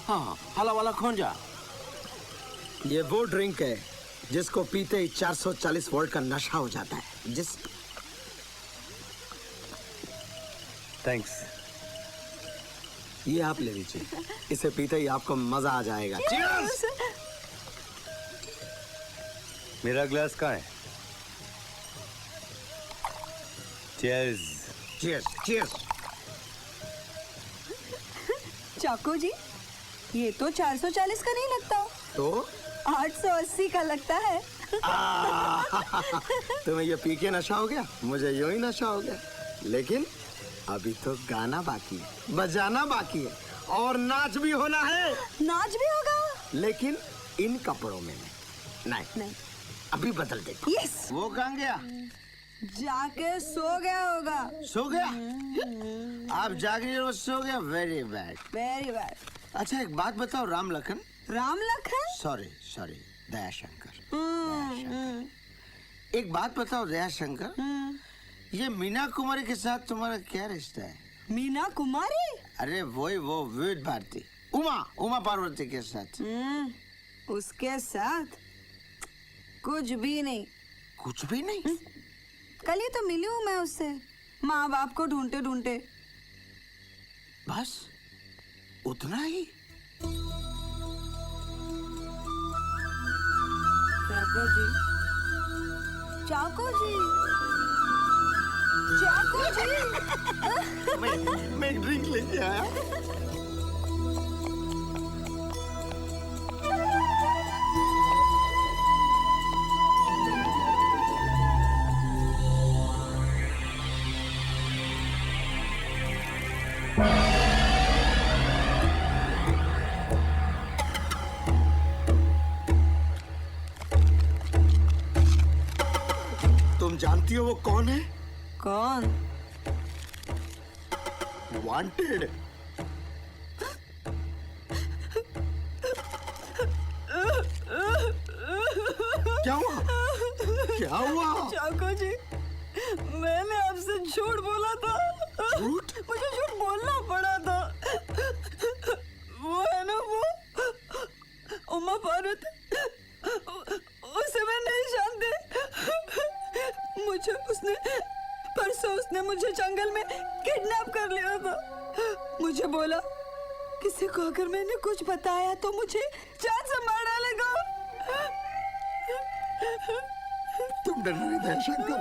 हाँ, हाला वाला खोंजा। ये वो ड्रिंक है जिसको पीते ही 440 वोल्ट का नशा हो जाता है। जिस थैंक्स। ये आप ले लीजिए, इसे पीते ही आपको मजा आ जाएगा। Cheers! मेरा ग्लास कहाँ है? Cheers. Cheers, cheers. चाकू जी, ये तो 440 का नहीं लगता, तो 880 का लगता है। तुम्हें ये पी के नशा हो गया, मुझे यूं ही नशा हो गया। लेकिन अभी तो गाना बाकी है, बजाना बाकी है, और नाच भी होना है। नाच भी होगा? लेकिन इन कपड़ों में नहीं। नहीं। अभी बदल दे। यस। वो कहाँ गया? जाके सो गया होगा। सो गया? आप जाके और सो गया? Very bad, very bad. अच्छा एक बात बताओ राम लखन। राम लखन? Sorry sorry, Dayashankar. एक बात बताओ दयाशंकर, ये मीना कुमारी के साथ तुम्हारा क्या रिश्ता है? मीना कुमारी? अरे वो विविध भारती, उमा पार्वती के साथ। उसके साथ कुछ भी नहीं। कुछ भी नहीं? कल ही तो मिली हूँ मैं उससे, माँ बाप को ढूंढते ढूंढते। बस उतना ही? चाको जी, चाको जी, चाको जी। मैं एक ड्रिंक लेके आया। तुम जानती हो वो कौन है? कौन? वांटेड। क्या हुआ? क्या हुआ? चाको जी, मैंने आपसे झूठ बोला था। झूठ? मुझे झूठ बोलना पड़ा था। वो है ना वो उमा पार्वती, उसे मैं नहीं जानती। परसों उसने मुझे जंगल में किडनैप कर लिया था। मुझे बोला किसी को अगर मैंने कुछ बताया तो मुझे जान से मार डालेगा। तुम डरना नहीं दयाशंकर,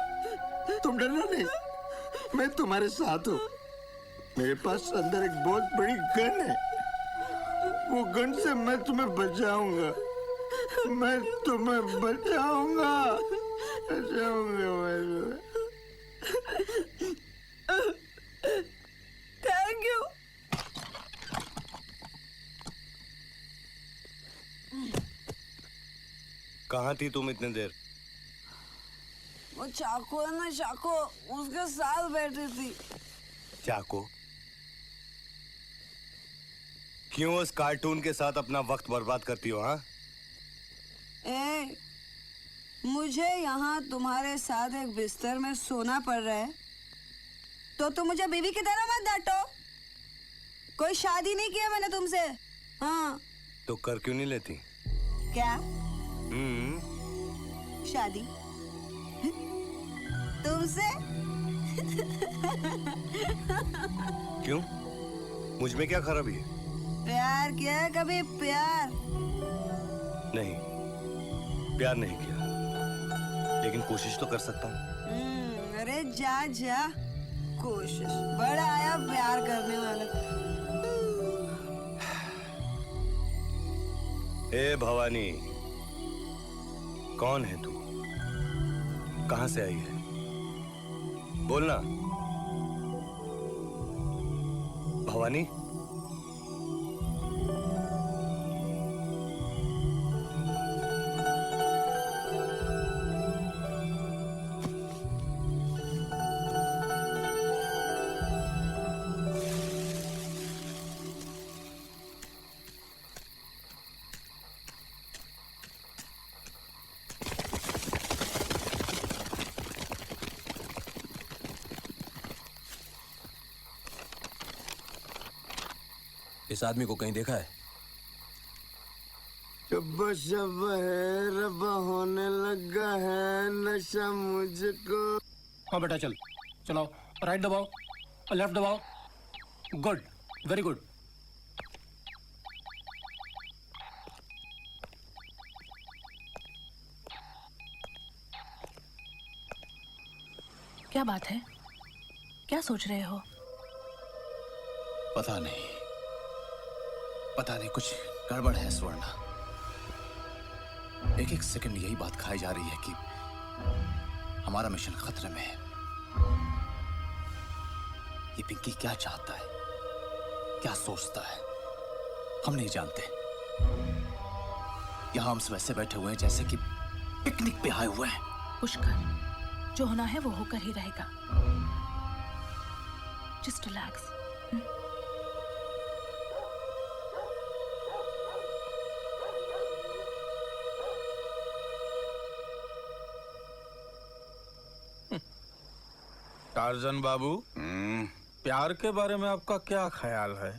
तुम डरना नहीं, मैं तुम्हारे साथ हूँ। मेरे पास अंदर एक बहुत बड़ी गन है, वो गन से मैं तुम्हें बचाऊंगा, मैं तुम्हें बचाऊंगा, बचाऊंगा मैं। Thank you. कहाँ थी तुम इतने देर? वो चाको है ना, चाको, उसके साथ बैठी थी। चाको? क्यों उस कार्टून के साथ अपना वक्त बर्बाद करती हो? हाँ, मुझे यहाँ तुम्हारे साथ एक बिस्तर में सोना पड़ रहा है तो तुम मुझे बीवी की तरह मत डांटो। कोई शादी नहीं किया मैंने तुमसे। हाँ तो कर क्यों नहीं लेती? क्या शादी तुमसे? क्यों? मुझ में क्या खराबी है? प्यार किया है कभी? प्यार नहीं, प्यार नहीं किया, लेकिन कोशिश तो कर सकता हूँ। अरे जा जा, कोशिश बड़ा आया प्यार करने वाला। ए भवानी, कौन है तू? कहाँ से आई है? बोलना भवानी। इस आदमी को कहीं देखा है? शब्बा शब्बा है, रब्बा होने लगा है नशा मुझको। हाँ बेटा चल, चलाओ, राइट दबाओ, लेफ्ट दबाओ। Good, very good. क्या बात है? क्या सोच रहे हो? पता नहीं, कुछ गड़बड़ है स्वर्णा। एक एक सेकंड यही बात खाई जा रही है कि हमारा मिशन खतरे में है। ये पिंकी क्या चाहता है, क्या सोचता है, हम नहीं जानते। यहां हम सब ऐसे बैठे हुए हैं जैसे कि पिकनिक पे आए हुए हैं। पुष्कर, जो होना है वो होकर ही रहेगा। Just relax. टार्जन बाबू, प्यार के बारे में आपका क्या ख्याल है?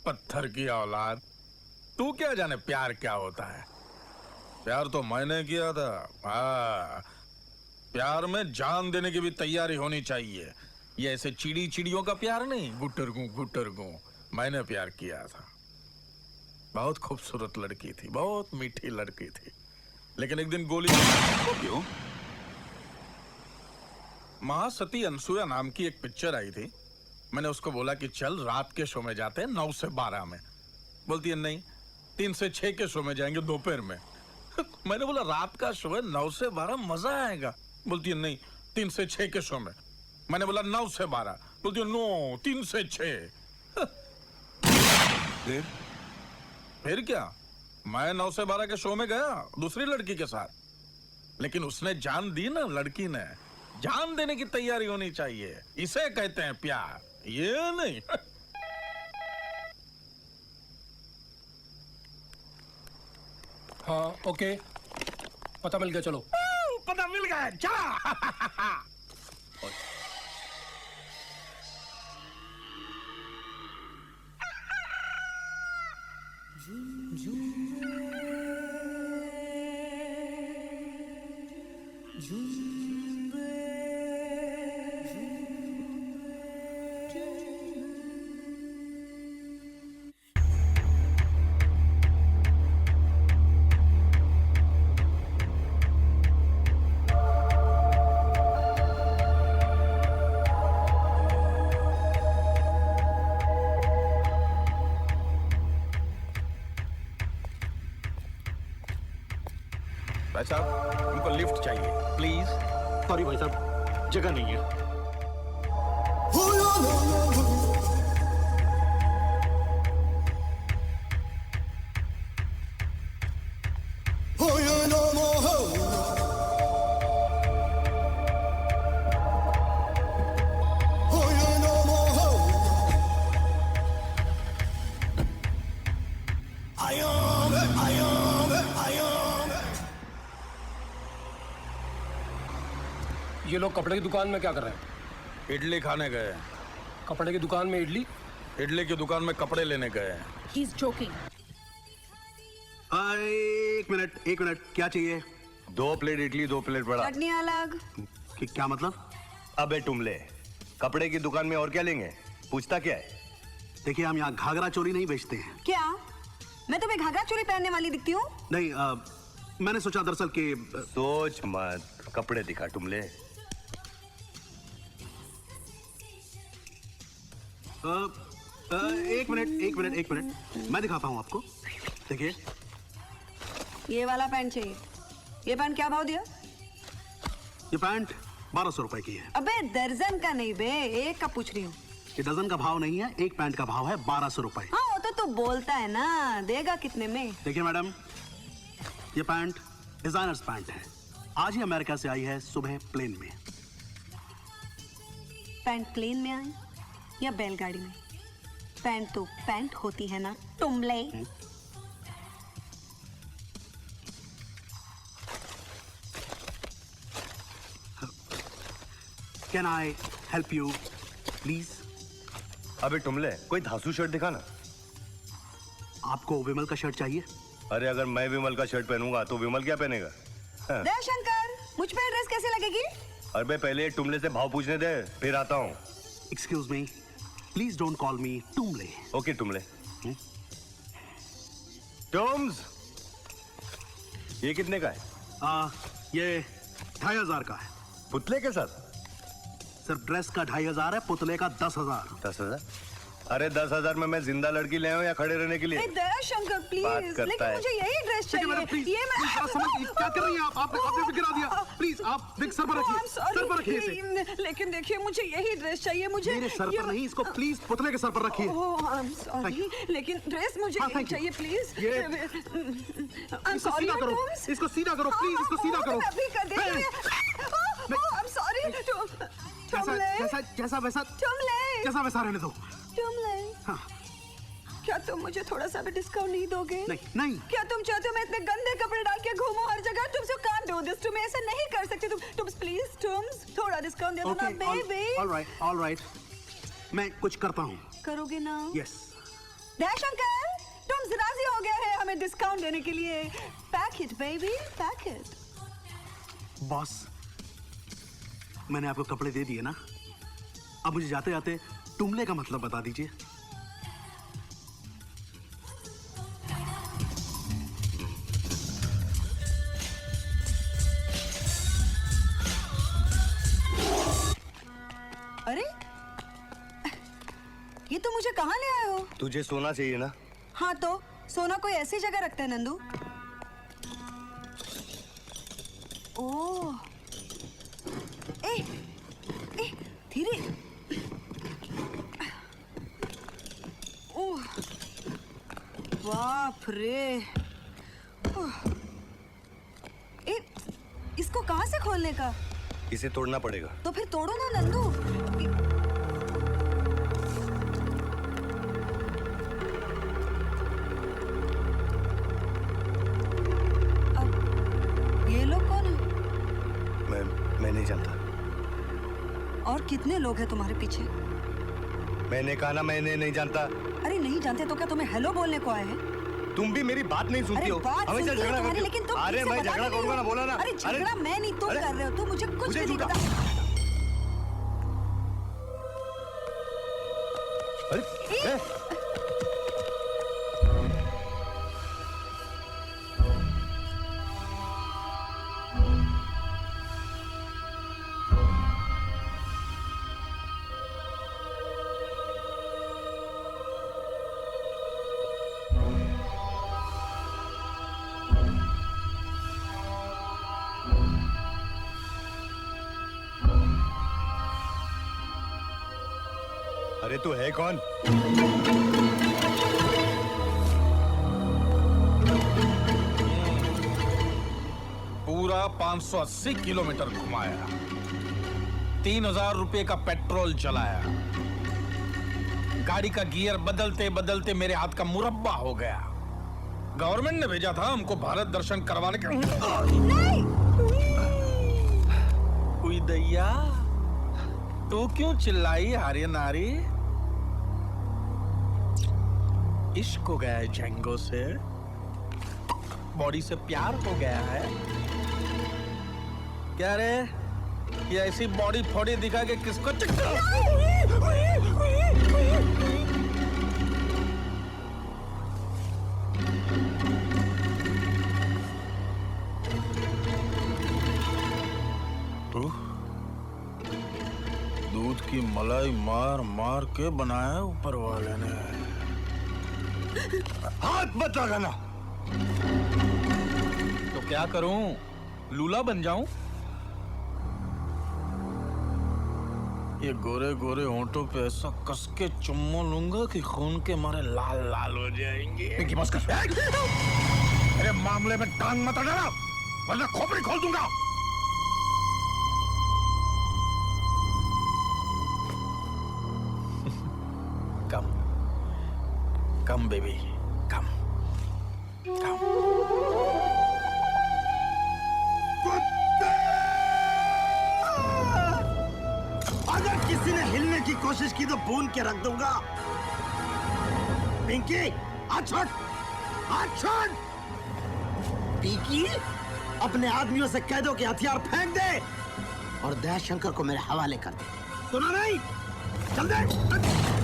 पत्थर की औलाद, तू क्या जाने प्यार क्या होता है? प्यार तो मैंने किया था। प्यार में जान देने की भी तैयारी होनी चाहिए। ये ऐसे चिड़ियों का प्यार नहीं, गुटर गू। मैंने प्यार किया था। बहुत खूबसूरत लड़की थी, बहुत मीठी लड़की थी, लेकिन एक दिन गोली क्यों? महासती अनसुया नाम की एक पिक्चर आई थी। मैंने उसको बोला कि चल रात के शो में जाते हैं 9 से 12 में। बोलती है नहीं, 3 से 6 के शो में जाएंगे दोपहर में। मैंने बोला रात का शो है, 9 से 12 मजा आएगा। बोलती है नहीं, 3 से 6 के शो में। मैंने बोला 9 से 12। बोलती है नो, 3 से 6। फिर क्या, मैं 9 से 12 के शो में गया दूसरी लड़की के साथ, लेकिन उसने जान दी ना। लड़की ने जान देने की तैयारी होनी चाहिए। इसे कहते हैं प्यार, ये नहीं। हाँ ओके, पता मिल गया, चलो। पता मिल गया, चला। भाई साहब, हमको लिफ्ट चाहिए प्लीज। सॉरी भाई साहब, जगह नहीं है। ये लोग कपड़े की दुकान में क्या कर रहे हैं? इडली खाने गए। कपड़े की दुकान में इडली? इडली की दुकान में कपड़े लेने गए। He's joking. एक मिनट, क्या चाहिए? 2 प्लेट इडली, 2 प्लेट बड़ा। चटनी अलग। क्या मतलब? अबे टुमले, कपड़े की दुकान में और क्या लेंगे? पूछता क्या है? देखिए, हम यहाँ घाघरा चोली नहीं बेचते हैं। क्या मैं तुम्हें घाघरा चोली पहनने वाली दिखती हूँ? नहीं, मैंने सोचा दरअसल कि सोच मत, कपड़े दिखा टुमले। एक मिनट, मैं दिखाता हूँ आपको। देखिए, ये वाला पैंट चाहिए। ये पैंट क्या भाव दिया? ये पैंट 1200 रुपए की है। अबे दर्जन का नहीं बे, एक का पूछ रही हूँ। ये डजन का भाव नहीं है, एक पैंट का भाव है 1200 रुपए। हाँ वो तो तू बोलता है ना, देगा कितने में? देखिए मैडम, ये पैंट डिजाइनर्स पैंट है। आज ही अमेरिका से आई है, सुबह प्लेन में। पैंट प्लेन में आई या बैलगाड़ी में? पैंट तो पैंट होती है ना Tumle. Can I help you please? अबे टुमले, कोई धांसू शर्ट दिखा ना। आपको विमल का शर्ट चाहिए? अरे अगर मैं विमल का शर्ट पहनूंगा तो विमल क्या पहनेगा? दयाशंकर, मुझ पे ड्रेस कैसे लगेगी? अरे पहले टुमले से भाव पूछने दे, फिर आता हूँ। Excuse me, please don't call me Tumle. Okay Tumle. Toms, ये कितने का है? ये 2500 का है। पुतले के साथ? सिर्फ ड्रेस का 2500 है, पुतले का 10,000। 10,000? अरे 10,000 में मैं जिंदा लड़की ले आऊं या खड़े रहने के लिए? दयाशंकर बात प्लीज, करता लेकिन है। मुझे यही ड्रेस देखिए मैडम, चाहिए। प्लीज, ये मैं प्लीज, समझ क्या कर रही हैं आप? आपने गिरा दिया। प्लीज आप देख सर पर रखिए, I'm sorry, सर पर रखिए इसे। लेकिन देखिए मुझे यही ड्रेस चाहिए। मुझे मेरे सर पर नहीं, इसको प्लीज पुतले के सर पर रखिए। I'm sorry, लेकिन ड्रेस मुझे हाँ, यही thank you। चाहिए प्लीज। ये I'm इसको sorry, सीधा करो, Tom's। इसको सीधा करो, प्लीज इसको सीधा करो। मैं अभी कर देती हूँ। I'm sorry, जैसा वैसा रहने दो। हाँ। क्या तुम मुझे थोड़ा सा भी डिस्काउंट नहीं दोगे? नहीं। क्या तुम चाहते हो मैं इतने गंदे कपड़े डाल के घूमूं हर जगह? तुम can't do this to me, ऐसा नहीं कर सकते तुम प्लीज थोड़ा डिस्काउंट दे दो ना बेबी। ऑल राइट, मैं कुछ करता हूँ। करोगे ना? यस। दयाशंकर, तुम राजी हो गए हैं हमें डिस्काउंट देने के लिए। Pack it baby, pack it. Boss, मैंने आपको कपड़े दे दिए ना, अब मुझे जाते जाते टुमले का मतलब बता दीजिए। अरे ये तो मुझे कहाँ ले आए हो? तुझे सोना चाहिए ना? हाँ तो सोना कोई ऐसी जगह रखता है नंदू? ओह, ए, धीरे। ओह, बाप रे। इसको कहाँ से खोलने का? इसे तोड़ना पड़ेगा। तो फिर तोड़ो ना नंदू। अब ये लोग कौन है? मैं नहीं जानता। और कितने लोग हैं तुम्हारे पीछे? मैंने कहा ना मैंने नहीं जानता। अरे नहीं जानते तो क्या तुम्हें हेलो बोलने को आए हैं? तुम भी मेरी बात नहीं सुनती हो। हमेशा झगड़ा करती हो। लेकिन तुम अरे मैं झगड़ा करूंगा ना, बोला ना। अरे झगड़ा मैं नहीं, तुम कर रहे हो। तुम मुझे कुछ भी नहीं झूठा। पता। अरे अरे तू है कौन? पूरा 580 किलोमीटर घुमाया, 3,000 रुपए का पेट्रोल चलाया, गाड़ी का गियर बदलते बदलते मेरे हाथ का मुरब्बा हो गया। गवर्नमेंट ने भेजा था हमको भारत दर्शन करवाने के। कोई दैया, तू क्यों चिल्लाई हारे नारी? इश्क हो गया है जेंगो से, बॉडी से प्यार हो गया है क्या रे? ये ऐसी बॉडी फोड़ी दिखा के किसको दूध की मलाई मार मार के बनाया ऊपर वाले ने। हाथ मत लगाना। तो क्या करूं? लूला बन जाऊं? ये गोरे गोरे होंठों पे ऐसा कस के चुम्मा लूंगा कि खून के मारे लाल लाल हो जाएंगे। पिंकी बस कर। अरे मामले में टांग मत अड़ाना, वरना खोपड़ी खोल दूंगा। कम बेबी, कम। अगर किसी ने हिलने की कोशिश की तो भून के रख दूंगा। पिंकी, हाथ छोड़, हाथ छोड़। पिंकी, अपने आदमियों से कह दो कि हथियार फेंक दे और दयाशंकर को मेरे हवाले कर दे। सुना नहीं? चल दे।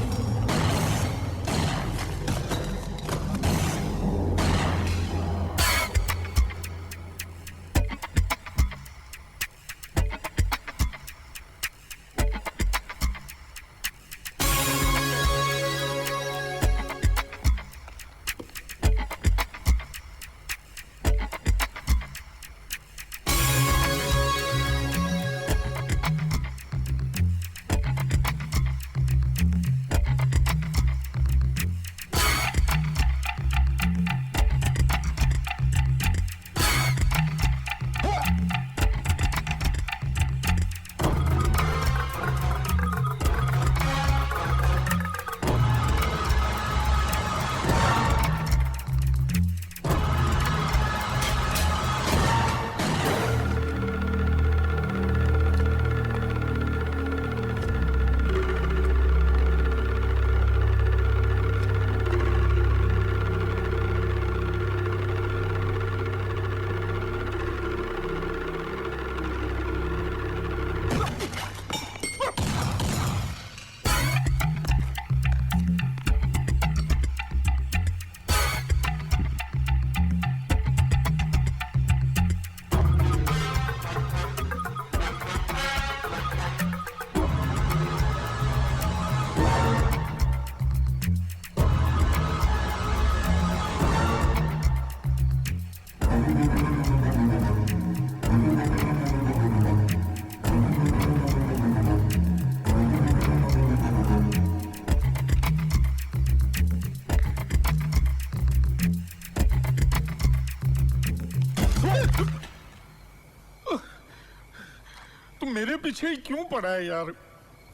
तू मेरे पीछे ही क्यों पड़ा है यार?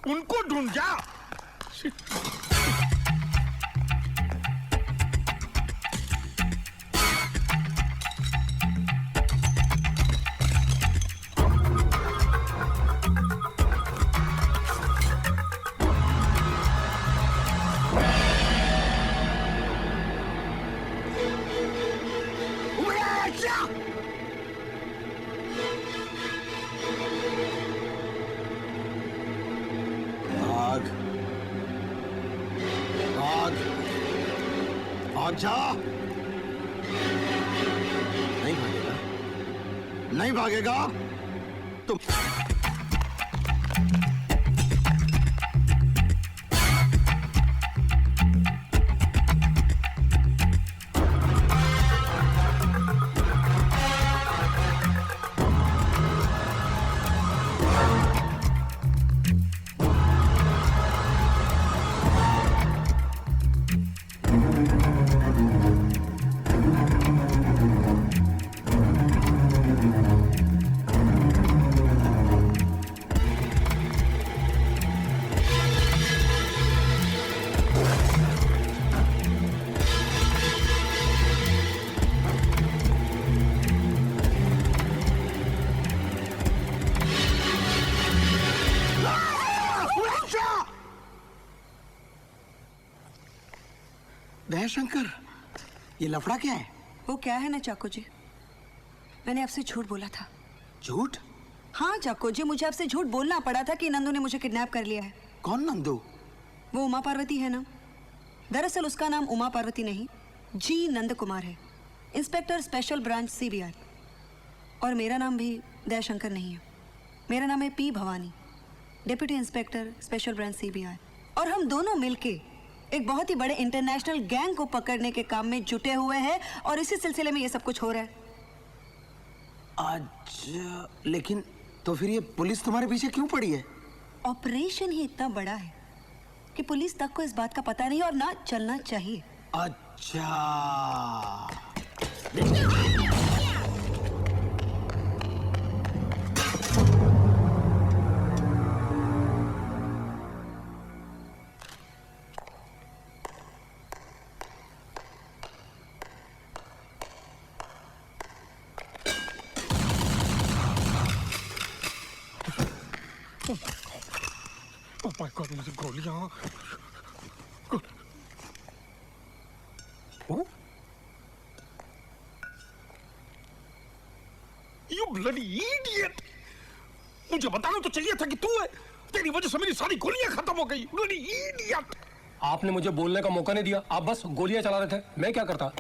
उनको ढूंढ जा। भाग भाग भाग जा। नहीं भागेगा, नहीं भागेगा तुम। दयाशंकर, ये लफड़ा क्या है? वो क्या है ना चाको जी, मैंने आपसे झूठ बोला था। झूठ? हाँ चाको जी, मुझे आपसे झूठ बोलना पड़ा था कि नंदू ने मुझे किडनैप कर लिया है। कौन नंदू? वो उमा पार्वती है ना। दरअसल उसका नाम उमा पार्वती नहीं, जी नंद कुमार है, इंस्पेक्टर स्पेशल ब्रांच CBI। और मेरा नाम भी दयाशंकर नहीं है, मेरा नाम है P Bhavani, deputy inspector special branch CBI। और हम दोनों मिलके एक बहुत ही बड़े इंटरनेशनल गैंग को पकड़ने के काम में जुटे हुए हैं, और इसी सिलसिले में ये सब कुछ हो रहा है। अच्छा, लेकिन तो फिर ये पुलिस तुम्हारे पीछे क्यों पड़ी है? ऑपरेशन ही इतना बड़ा है कि पुलिस तक को इस बात का पता नहीं, और ना चलना चाहिए। अच्छा, Oh my God, मुझे गोलियां। You bloody idiot! मुझे बताना तो चाहिए था कि तू है। तेरी वजह से मेरी सारी गोलियां खत्म हो गई। Bloody idiot! आपने मुझे बोलने का मौका नहीं दिया, आप बस गोलियां चला रहे थे। मैं क्या करता?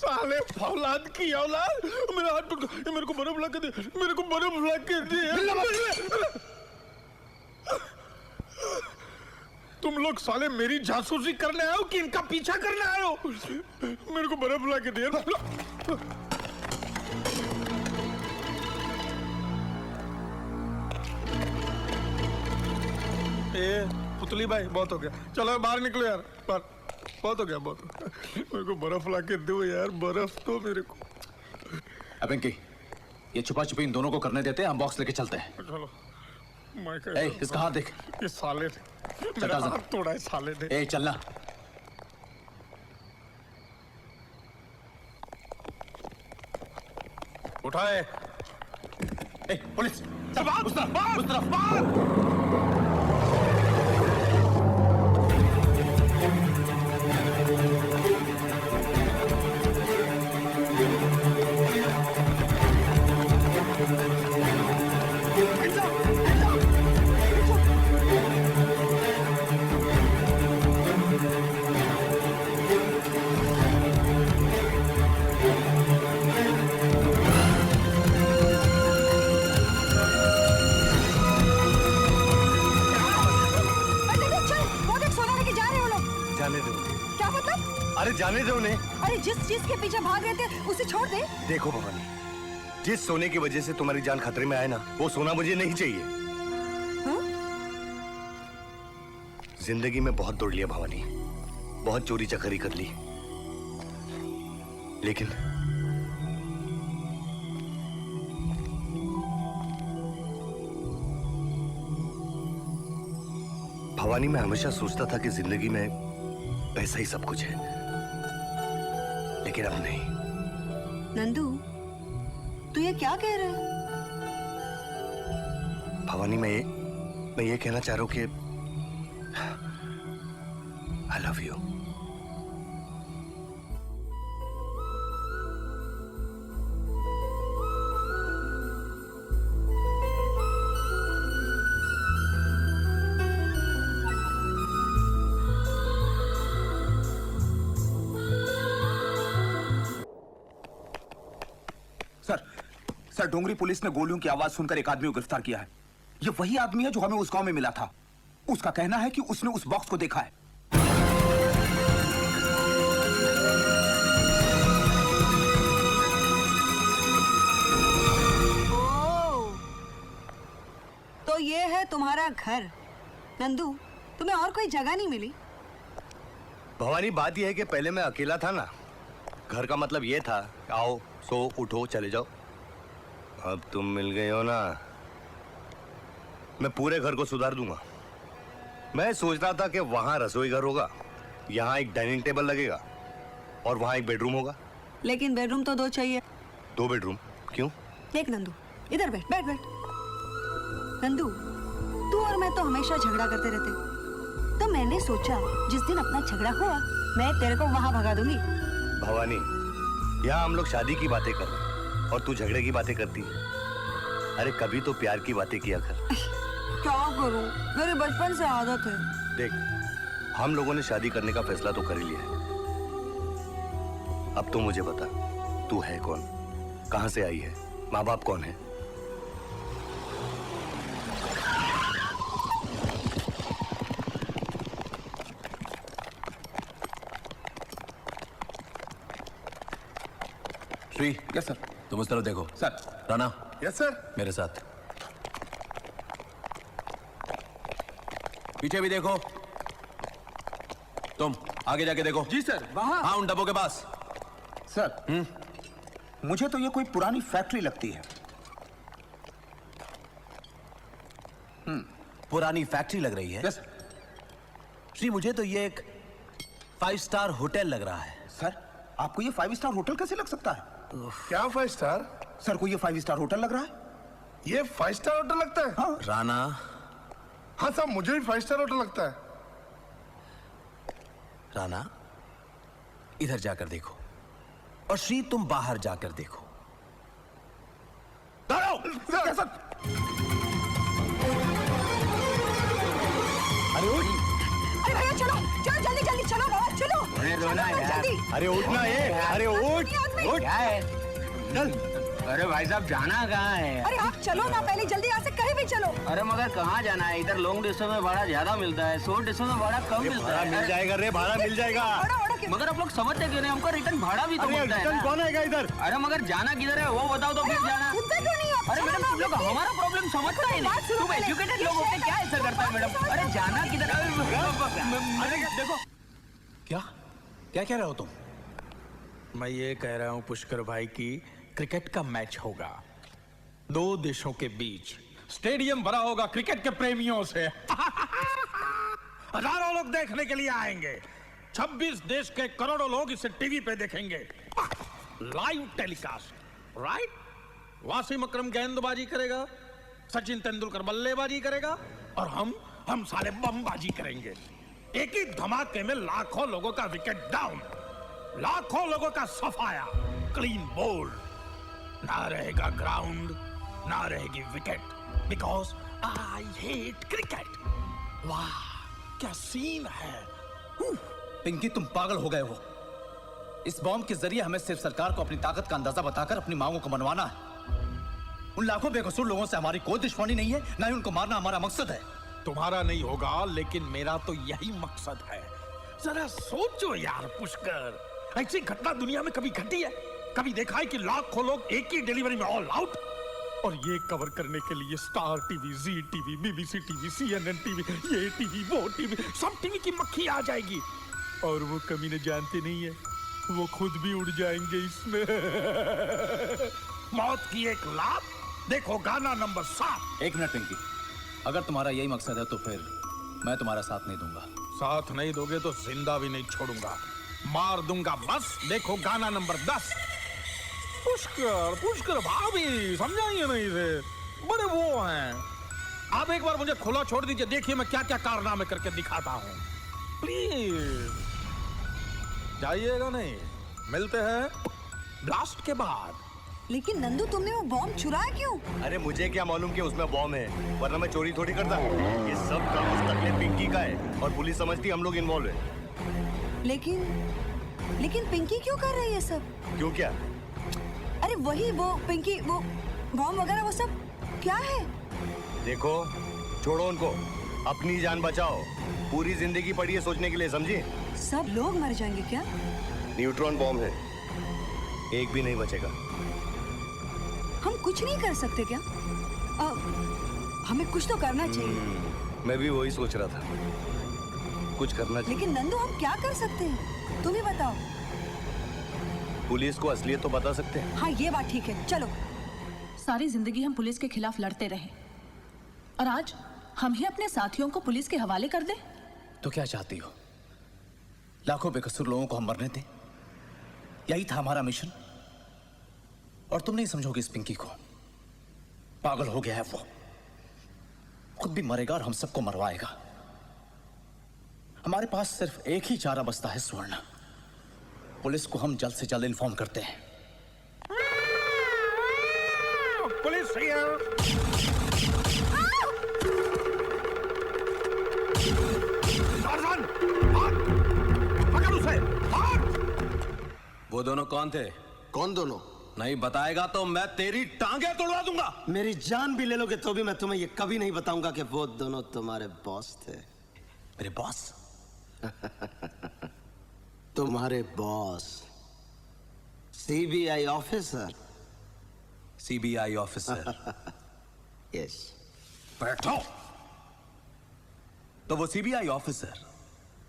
साले औलाद की औलाद, मेरा हाथ टूट गया। मेरे को बर्फ ला के दे, मेरे को बर्फ ला के दे। तुम लोग साले मेरी जासूसी करने आए हो कि इनका पीछा करने आए हो? मेरे को बर्फ ला के दे। ए पुतली भाई, बहुत हो गया, चलो बाहर निकलो यार, बाहर। बहुत हो गया, बहुत हो गया। मेरे को बर्फ ला के दो यार, बर्फ तो मेरे को। पिंकी, ये छुपा छुपी इन दोनों को करने देते हैं, हम बॉक्स लेके चलते हैं। चलो। इसका हाथ देख। ये साले ने मेरा हाथ तोड़ा है, साले ने। ए चलना। उठाए। ए पुलिस, चल बाहर, उस तरफ, उस तरफ, बाहर। अरे जाने दो उन्हें। अरे जिस चीज के पीछे भाग रहे थे उसे छोड़ दे। देखो भवानी, जिस सोने की वजह से तुम्हारी जान खतरे में आए ना, वो सोना मुझे नहीं चाहिए। जिंदगी में बहुत दौड़ लिया भवानी, बहुत चोरी चकारी कर ली, लेकिन भवानी, मैं हमेशा सोचता था कि जिंदगी में पैसा ही सब कुछ है, लेकिन अब नहीं। नंदू, तू ये क्या कह रहा है? भवानी, मैं ये कहना चाह रहा हूं कि I love you. Sir, Dongri police ने गोलियों की आवाज सुनकर एक आदमी को गिरफ्तार किया है। ये वही आदमी है जो हमें उस गांव में मिला था। उसका कहना है कि उसने उस बॉक्स को देखा है। ओह, तो ये है तुम्हारा घर। नंदू, तुम्हें और कोई जगह नहीं मिली? भवानी, बात यह है कि पहले मैं अकेला था ना, घर का मतलब ये था आओ, सो, उठो, चले जाओ। अब तुम मिल गए हो ना, मैं पूरे घर को सुधार दूंगा। मैं सोच रहा था कि वहां रसोई घर होगा, यहाँ एक डाइनिंग टेबल लगेगा और वहां एक बेडरूम होगा। लेकिन बेडरूम तो 2 चाहिए। 2 बेडरूम? क्यों? देख नंदू, इधर बैठ बैठ बैठ। नंदू, तू और मैं तो हमेशा झगड़ा करते रहते, तो मैंने सोचा जिस दिन अपना झगड़ा हुआ मैं तेरे को वहां भगा दूंगी। भवानी, यहाँ हम लोग शादी की बातें कर रहे हैं और तू झगड़े की बातें करती है। अरे कभी तो प्यार की बातें किया कर। क्या करूं, मेरे बचपन से आदत है। देख, हम लोगों ने शादी करने का फैसला तो कर ही लिया है। अब तो मुझे बता, तू है कौन, कहां से आई है, माँ बाप कौन है? Shri, yes sir. तुम उस तरफ देखो। सर। Rana, yes sir. मेरे साथ। पीछे भी देखो। तुम आगे जाके देखो। जी सर। वहां? हाँ, उन डब्बों के पास। सर, मुझे तो ये कोई पुरानी फैक्ट्री लगती है। पुरानी फैक्ट्री लग रही है? यस। श्री, मुझे तो ये एक 5 स्टार होटल लग रहा है। सर, आपको ये 5 स्टार होटल कैसे लग सकता है? क्या 5 स्टार? सर, को ये 5 स्टार होटल लग रहा है? ये 5 स्टार होटल लगता है? हाँ। राणा। हाँ साहब, मुझे भी 5 स्टार होटल लगता है। राणा, इधर जाकर देखो, और श्री तुम बाहर जाकर देखो। सर। अरे उठ! अरे भैया चलो चलो, जल्दी जल्दी चलो बाबा, चलो। अरे रोना चलो, यार। जल्दी। अरे उठना ये, अरे उठ, उठ। क्या है? चल। अरे भाई साहब, जाना कहाँ है? अरे आप चलो ना, पहले जल्दी यहाँ से कहीं भी चलो। अरे मगर कहाँ जाना है? इधर लॉन्ग डिस्टेंस में भाड़ा ज्यादा मिलता है, शॉर्ट डिस्टेंस में भाड़ा कम मिलता है। मिल जाएगा रे, भाड़ा मिल जाएगा। मगर आप लोग समझते क्यों नहीं? हमको रिटर्न भाड़ा भी तो मिलता है ना। कौन आएगा इधर? अरे मगर जाना किधर है वो बताओ तो फिर जाना। अरे मैडम, तुम लोग हमारा प्रॉब्लम समझता ही नहीं। तुम एजुकेटेड लोग होते क्या ऐसा करता है मैडम? अरे जाना किधर? देखो, क्या क्या कह रहे हो तुम? मैं ये कह रहा हूं पुष्कर भाई की क्रिकेट का मैच होगा 2 देशों के बीच। स्टेडियम भरा होगा क्रिकेट के प्रेमियों से। हजारों लोग देखने के लिए आएंगे। 26 देश के करोड़ों लोग इसे टीवी पे देखेंगे। Live telecast, right? Wasim Akram गेंदबाजी करेगा, सचिन तेंदुलकर बल्लेबाजी करेगा, और हम साले बमबाजी करेंगे। एक ही धमाके में लाखों लोगों का विकेट डाउन, लाखों लोगों का सफाया, क्लीन बोल्ड। ना रहेगा ग्राउंड, ना रहेगी wicket, because I hate cricket. वाह, क्या सीन है! पिंकी, तुम पागल हो गए हो। इस बॉम्ब के जरिए हमें सिर्फ सरकार को अपनी ताकत का अंदाजा बताकर अपनी मांगों को मनवाना है। उन लाखों बेकसूर लोगों से हमारी कोई दुश्मनी नहीं है, ना ही उनको मारना हमारा मकसद है। तुम्हारा नहीं होगा, लेकिन मेरा तो यही मकसद है। जरा सोचो यार पुष्कर, ऐसी घटना दुनिया में कभी घटी है? कभी देखा है कि लाखों लोग एक ही डिलीवरी में ऑल आउट? और ये कवर करने के लिए Star TV, Zee TV, BBC TV, CNN TV, ये टीवी, वो टीवी, सब टीवी की मक्खी आ जाएगी। और वो कमीने जानते नहीं है, वो खुद भी उड़ जाएंगे इसमें। मौत की एक लात, देखो गाना नंबर 7। एक मिनट पिंकी, अगर तुम्हारा यही मकसद है तो फिर मैं तुम्हारा साथ नहीं दूंगा। साथ नहीं दोगे तो जिंदा भी नहीं छोड़ूंगा, मार दूंगा बस। देखो गाना नंबर 10। पुष्कर, पुष्कर भाभी, समझाइए नहीं थे, बड़े वो हैं। आप एक बार मुझे खुला छोड़ दीजिए, देखिए मैं क्या क्या कारनामे करके दिखाता हूँ। प्लीज जाइएगा नहीं, मिलते हैं ब्लास्ट के बाद। लेकिन नंदू, तुमने वो बॉम्ब चुराया क्यों? अरे मुझे क्या मालूम कि उसमें बॉम्ब है, वरना मैं चोरी थोड़ी करता। ये सब काम उस टकले पिंकी का है और पुलिस समझती हम लोग इन्वॉल्व है। लेकिन पिंकी क्यों कर रही है सब? क्यों क्या? अरे वही वो पिंकी, वो बॉम्ब वगैरह वो सब क्या है? देखो, छोड़ो उनको, अपनी जान बचाओ। पूरी जिंदगी पड़ी है सोचने के लिए, समझी? सब लोग मर जाएंगे क्या? न्यूट्रॉन बॉम्ब है, एक भी नहीं बचेगा। हम कुछ नहीं कर सकते क्या? हमें कुछ तो करना चाहिए। मैं भी वही सोच रहा था, कुछ करना चाहिए। लेकिन नंदू, हम क्या कर सकते हैं? तुम ही बताओ। पुलिस को असलियत तो बता सकते हैं। हाँ, ये बात ठीक है, चलो। सारी जिंदगी हम पुलिस के खिलाफ लड़ते रहे और आज हम ही अपने साथियों को पुलिस के हवाले कर दें? तो क्या चाहती हो? लाखों बेकसूर लोगों को हम मरने दें? यही था हमारा मिशन। और तुम नहीं समझोगे इस पिंकी को, पागल हो गया है वो, खुद भी मरेगा और हम सबको मरवाएगा। हमारे पास सिर्फ एक ही चारा बचता है, स्वर्ण। पुलिस को हम जल्द से जल्द इन्फॉर्म करते हैं। पुलिस पकड़ उसे, वो दोनों कौन थे? कौन दोनों? नहीं बताएगा तो मैं तेरी टांगे तोड़वा दूंगा। मेरी जान भी ले लोगे तो भी मैं तुम्हें ये कभी नहीं बताऊंगा कि वो दोनों तुम्हारे बॉस थे। मेरे बॉस? तुम्हारे boss, CBI officer. CBI officer? Yes. बैठो। तो वो सीबीआई ऑफिसर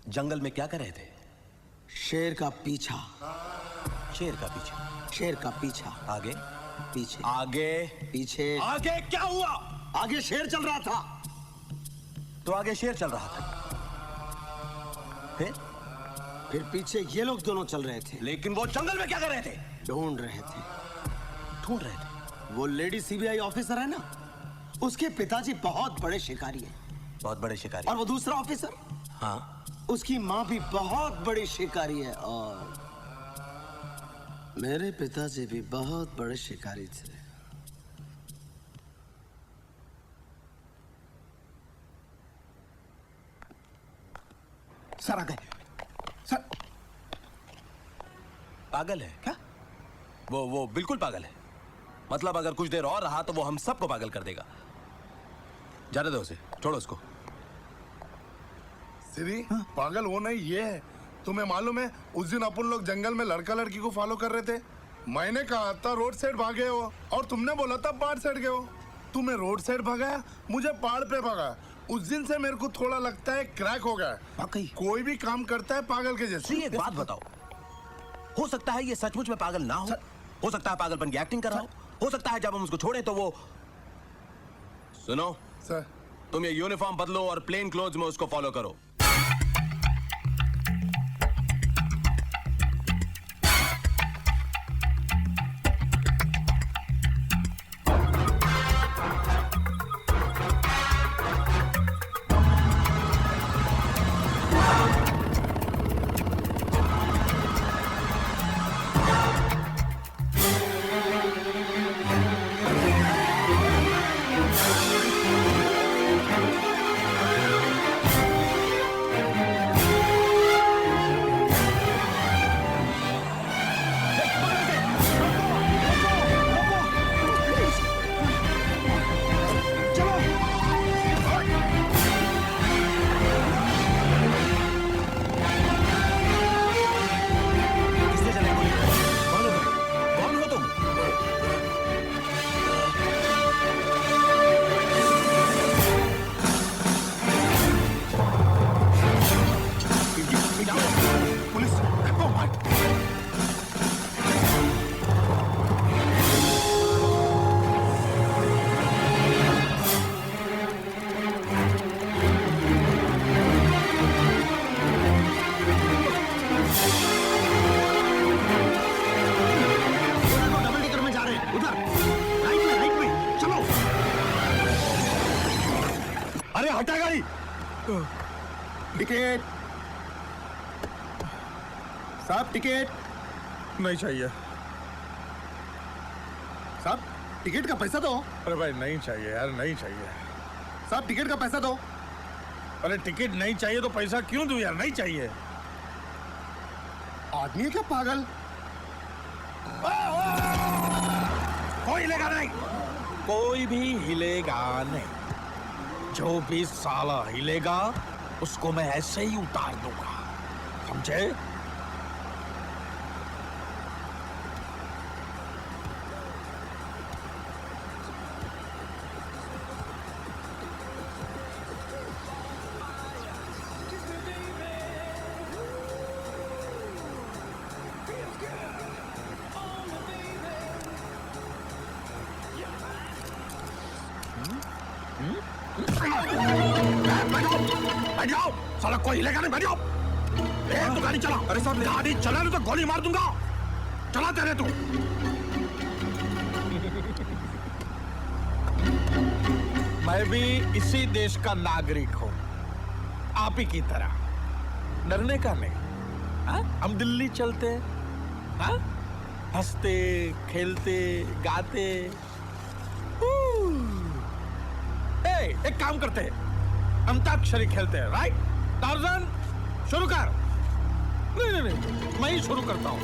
जंगल में क्या कर रहे थे? शेर का पीछा। शेर का पीछा? शेर का पीछा। आगे? पीछे। आगे? पीछे। आगे क्या हुआ? आगे शेर चल रहा था। तो आगे शेर चल रहा था, फिर पीछे ये लोग दोनों चल रहे थे। लेकिन वो जंगल में क्या कर रहे थे? ढूंढ रहे थे। ढूंढ रहे थे? वो लेडी सीबीआई ऑफिसर है ना, उसके पिताजी बहुत बड़े शिकारी हैं। बहुत बड़े शिकारी? और वो दूसरा ऑफिसर, हाँ, उसकी माँ भी बहुत बड़ी शिकारी है। और मेरे पिताजी भी बहुत बड़े शिकारी थे। सर आ गए। सर पागल है क्या? वो बिल्कुल पागल है। मतलब अगर कुछ देर और रहा तो वो हम सबको पागल कर देगा। जाने दो उसे, छोड़ो उसको। सीधी पागल वो नहीं, ये है। तुम्हें मालूम है उस दिन अपन लोग जंगल में लड़का लड़की को फॉलो कर रहे थे। मैंने कहा था रोड साइड भागे हो और तुमने बोला था पहाड़ साइड गए हो। तुम्हें रोड साइड भगाया, मुझे पहाड़ पे भगाया। उस दिन से मेरे को थोड़ा लगता है क्रैक हो गया। कोई भी काम करता है पागल के जैसे। एक बात बताओ, हो सकता है ये सचमुच में पागल ना हो सकता है पागलपन की एक्टिंग कर रहा हो सकता है जब हम उसको छोड़े तो वो। सुनो सर, तुम ये यूनिफॉर्म बदलो और प्लेन क्लोथ्स में उसको फॉलो करो। हटा गाड़ी। टिकट साहब, टिकट नहीं चाहिए साहब, टिकट का पैसा दो। अरे भाई नहीं चाहिए यार, नहीं चाहिए साहब, टिकट का पैसा दो। अरे टिकट नहीं चाहिए तो पैसा क्यों दूं यार, नहीं चाहिए। आदमी है क्या पागल? कोई हिलेगा नहीं, कोई भी हिलेगा नहीं। जो भी साला हिलेगा उसको मैं ऐसे ही उतार दूंगा, समझे? बैठ जाओ, साला कोई हिलेगा नहीं, बैठ जाओ। तू गाड़ी चला। अरे साहब, गाड़ी चला नहीं तो गोली मार दूंगा। चला तेरे तू। मैं भी इसी देश का नागरिक हूँ, आप ही की तरह। डरने का नहीं। हाँ? हम दिल्ली चलते, हाँ? हंसते खेलते गाते। एक काम करते हैं, अंताक्षरी खेलते हैं, राइट? टार्जन शुरू कर। नहीं नहीं नहीं, मैं ही शुरू करता हूँ।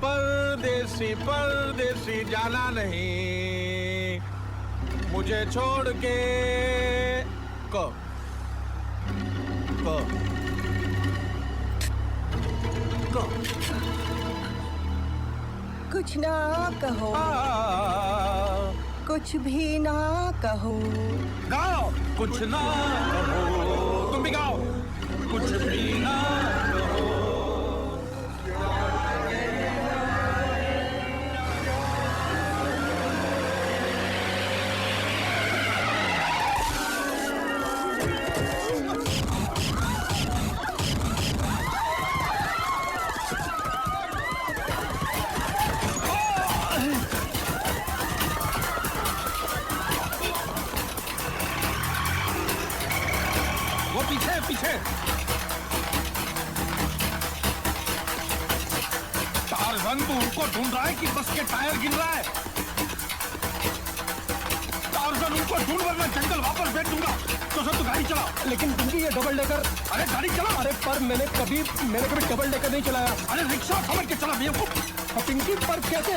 परदेसी परदेसी जाना नहीं, मुझे छोड़ के। को को को कुछ ना कहो, कुछ भी ना कहो। गाओ, कुछ ना कहो। तुम भी गाओ, कुछ भी ना कहो। पीछे टार्जन तो उनको ढूंढ रहा है कि बस के टायर गिर रहा है। टार्जन उनको ढूंढ, वरना जंगल वापस भेज दूंगा। तो सब तो गाड़ी चला। लेकिन पिंकी, ये डबल डेकर। अरे गाड़ी चला। अरे पर मैंने कभी डबल डेकर नहीं चलाया। अरे रिक्शा समझ के चला बेवकूफ। पिंकी, पर कैसे?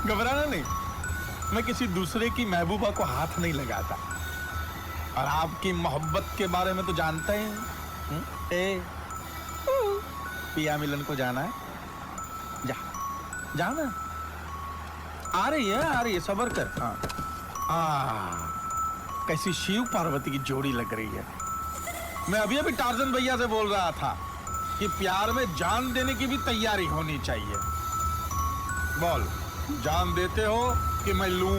घबराना नहीं, मैं किसी दूसरे की महबूबा को हाथ नहीं लगाता। और आपकी मोहब्बत के बारे में तो जानता ही है। पिया मिलन को जाना है, जा जाना। आ रही है, सबर कर। कैसी शिव पार्वती की जोड़ी लग रही है। मैं अभी अभी टार्जन भैया से बोल रहा था कि प्यार में जान देने की भी तैयारी होनी चाहिए। बोल, जान देते हो कि मैं लूं?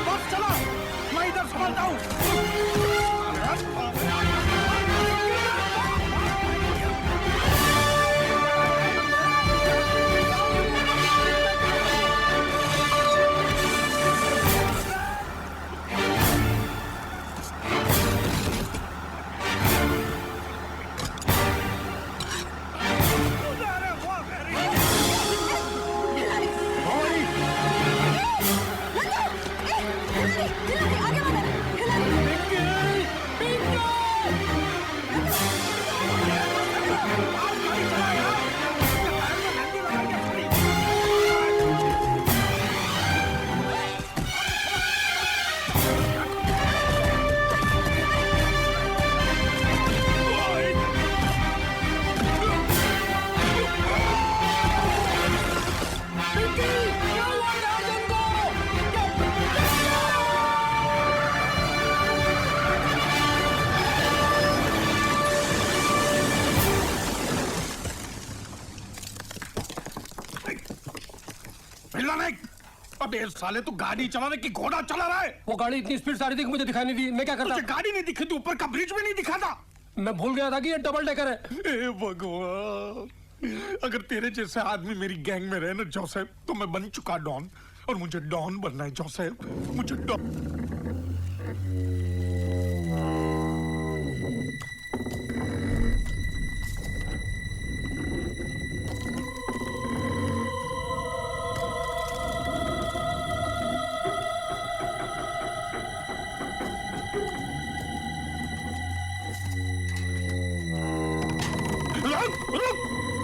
बस चलो, मैं इधर संभालता हूं। नहीं। अबे साले तू गाड़ी चलाने की घोड़ा चला रहा है। वो गाड़ी इतनी स्पीड से आ रही थी कि मुझे दिखाई नहीं दी। मैं क्या करता? तुझे गाड़ी नहीं दिखी थी, ऊपर का ब्रिज भी नहीं दिखा था। मैं भूल गया था कि ये डबल डेकर है। ए भगवान, अगर तेरे जैसे आदमी मेरी गैंग में रहे ना जोसेफ, तो मैं बन चुका डॉन, और मुझे डॉन बनना है जोसेफ, मुझे डॉन।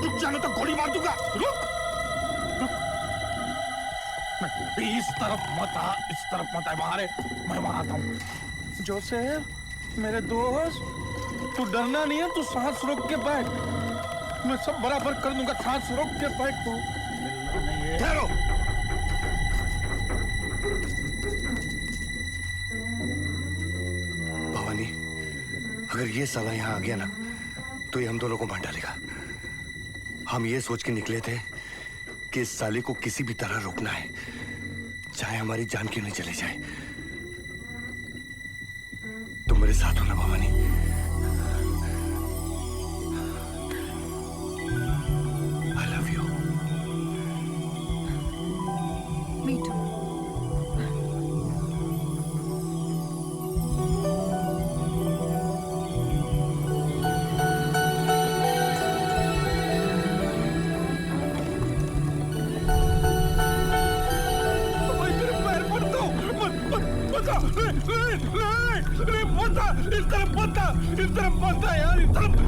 रुक जाने तो गोली मार दूंगा। रुक। इस तरफ मत आ, इस तरफ मत आ, वहां मैं वहां आता हूँ। जोसेफ मेरे दोस्त, तू डरना नहीं है, तू सांस रोक के बैठ, मैं सब बराबर कर दूंगा। सांस रोक के बैठ तू। ठहरो। भवानी, अगर ये साला यहाँ आ गया ना तो ये हम दोनों को मार डालेगा। हम ये सोच के निकले थे कि इस साले को किसी भी तरह रोकना है, चाहे हमारी जान क्यों नहीं चली जाए। तुम मेरे साथ हो ना Bhavani? I love you. Me too. इस तरफ मत आ यार, इस तरफ।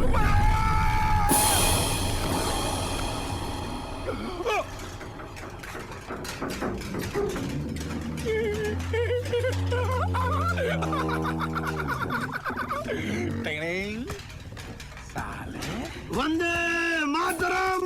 साले वंदे मातरम।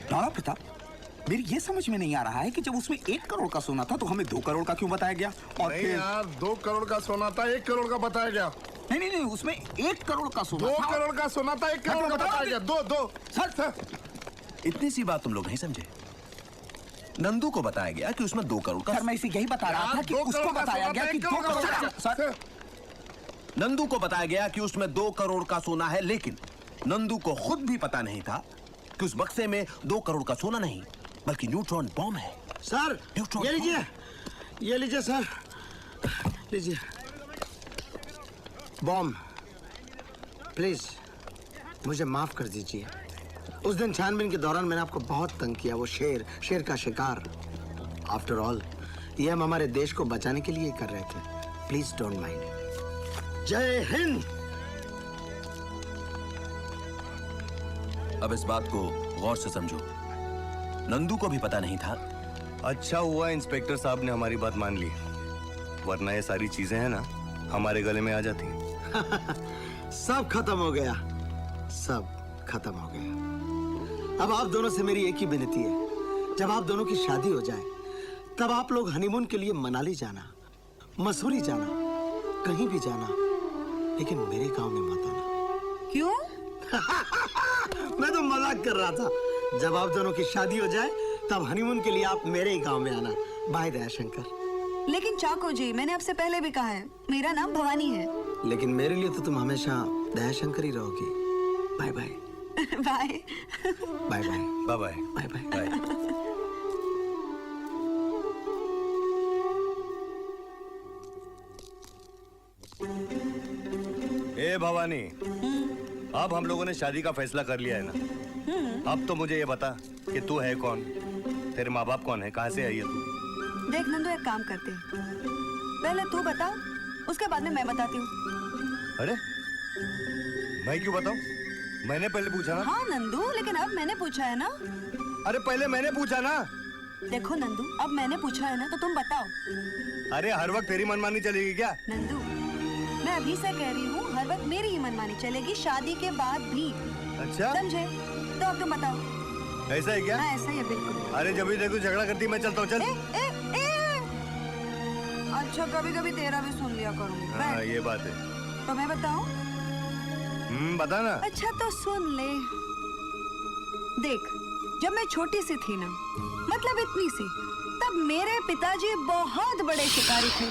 राणा प्रताप, मेरी ये समझ में नहीं आ रहा है कि जब उसमें 1 करोड़ का सोना था तो हमें 2 करोड़ का क्यों बताया गया? और नहीं यार, 2 करोड़ का सोना था, 1 करोड़ का बताया गया। नहीं, उसमें 1 करोड़ का सोना 2 था। करोड़ का सोना था, 1 करोड़ का बताया गया। दो सर, इतनी सी बात तुम लोग नहीं समझे। नंदू को बताया गया कि उसमें 2 करोड़ का। सर, मैं इसे यही बता रहा था कि उसको बताया गया कि 2 करोड़। सर, नंदू को बताया गया कि उसमें 2 करोड़ का सोना है, लेकिन नंदू को खुद भी पता नहीं था कि उस बक्से में 2 करोड़ का सोना नहीं बल्कि न्यूट्रॉन बॉम्ब है। सर, ये लीजिए, ये लीजिए सर, लीजिए बॉम्ब। प्लीज मुझे माफ कर दीजिए। उस दिन छानबीन के दौरान मैंने आपको बहुत तंग किया। वो शेर का शिकार। आफ्टर ऑल ये हम हमारे देश को बचाने के लिए कर रहे थे। Please don't mind. जय हिंद। अब इस बात को गौर से समझो, नंदू को भी पता नहीं था। अच्छा हुआ इंस्पेक्टर साहब ने हमारी बात मान ली, वरना ये सारी चीजें हैं ना हमारे गले में आ जाती। सब खत्म हो गया, सब खत्म हो गया। अब आप दोनों से मेरी एक ही विनती है, जब आप दोनों की शादी हो जाए तब आप लोग हनीमून के लिए मनाली जाना, मसूरी जाना, कहीं भी जाना, लेकिन मेरे गांव में मत आना। क्यों? मैं तो मजाक कर रहा था। जब आप दोनों की शादी हो जाए तब हनीमून के लिए आप मेरे ही गांव में आना। बाय दयाशंकर। लेकिन चाको जी, मैंने आपसे पहले भी कहा है, मेरा नाम भवानी है। लेकिन मेरे लिए तो तुम हमेशा दयाशंकर ही रहोगी। Bye bye. Bye bye bye bye bye bye bye. ए भवानी, अब हम लोगों ने शादी का फैसला कर लिया है ना। अब तो मुझे ये बता कि तू है कौन, तेरे माँ बाप कौन है, कहाँ से आई है तू? देख नंदू, एक काम करते हैं, पहले तू बता, उसके बाद में मैं बताती हूँ। अरे मैं क्यों बताऊं? मैंने पहले पूछा ना। हाँ नंदू, लेकिन अब मैंने पूछा है ना। अरे पहले मैंने पूछा ना। देखो नंदू, अब मैंने पूछा है ना, तो तुम बताओ। अरे हर वक्त तेरी मनमानी चलेगी क्या? नंदू, मैं अभी से कह रही हूँ, हर वक्त मेरी ही मनमानी चलेगी शादी के बाद भी। अच्छा समझे? तो अब तुम बताओ। ऐसा है क्या? हाँ ऐसा ही है बिल्कुल। अरे जब भी देखो झगड़ा करती मैं चलता हूँ, चल। अच्छा कभी कभी तेरा भी सुन लिया करूँगी। हाँ ये बात है। तो मैं बताऊँ? बता ना। अच्छा तो सुन ले। देख, जब मैं छोटी सी थी ना, मतलब इतनी सी, तब मेरे पिताजी बहुत बड़े शिकारी थे।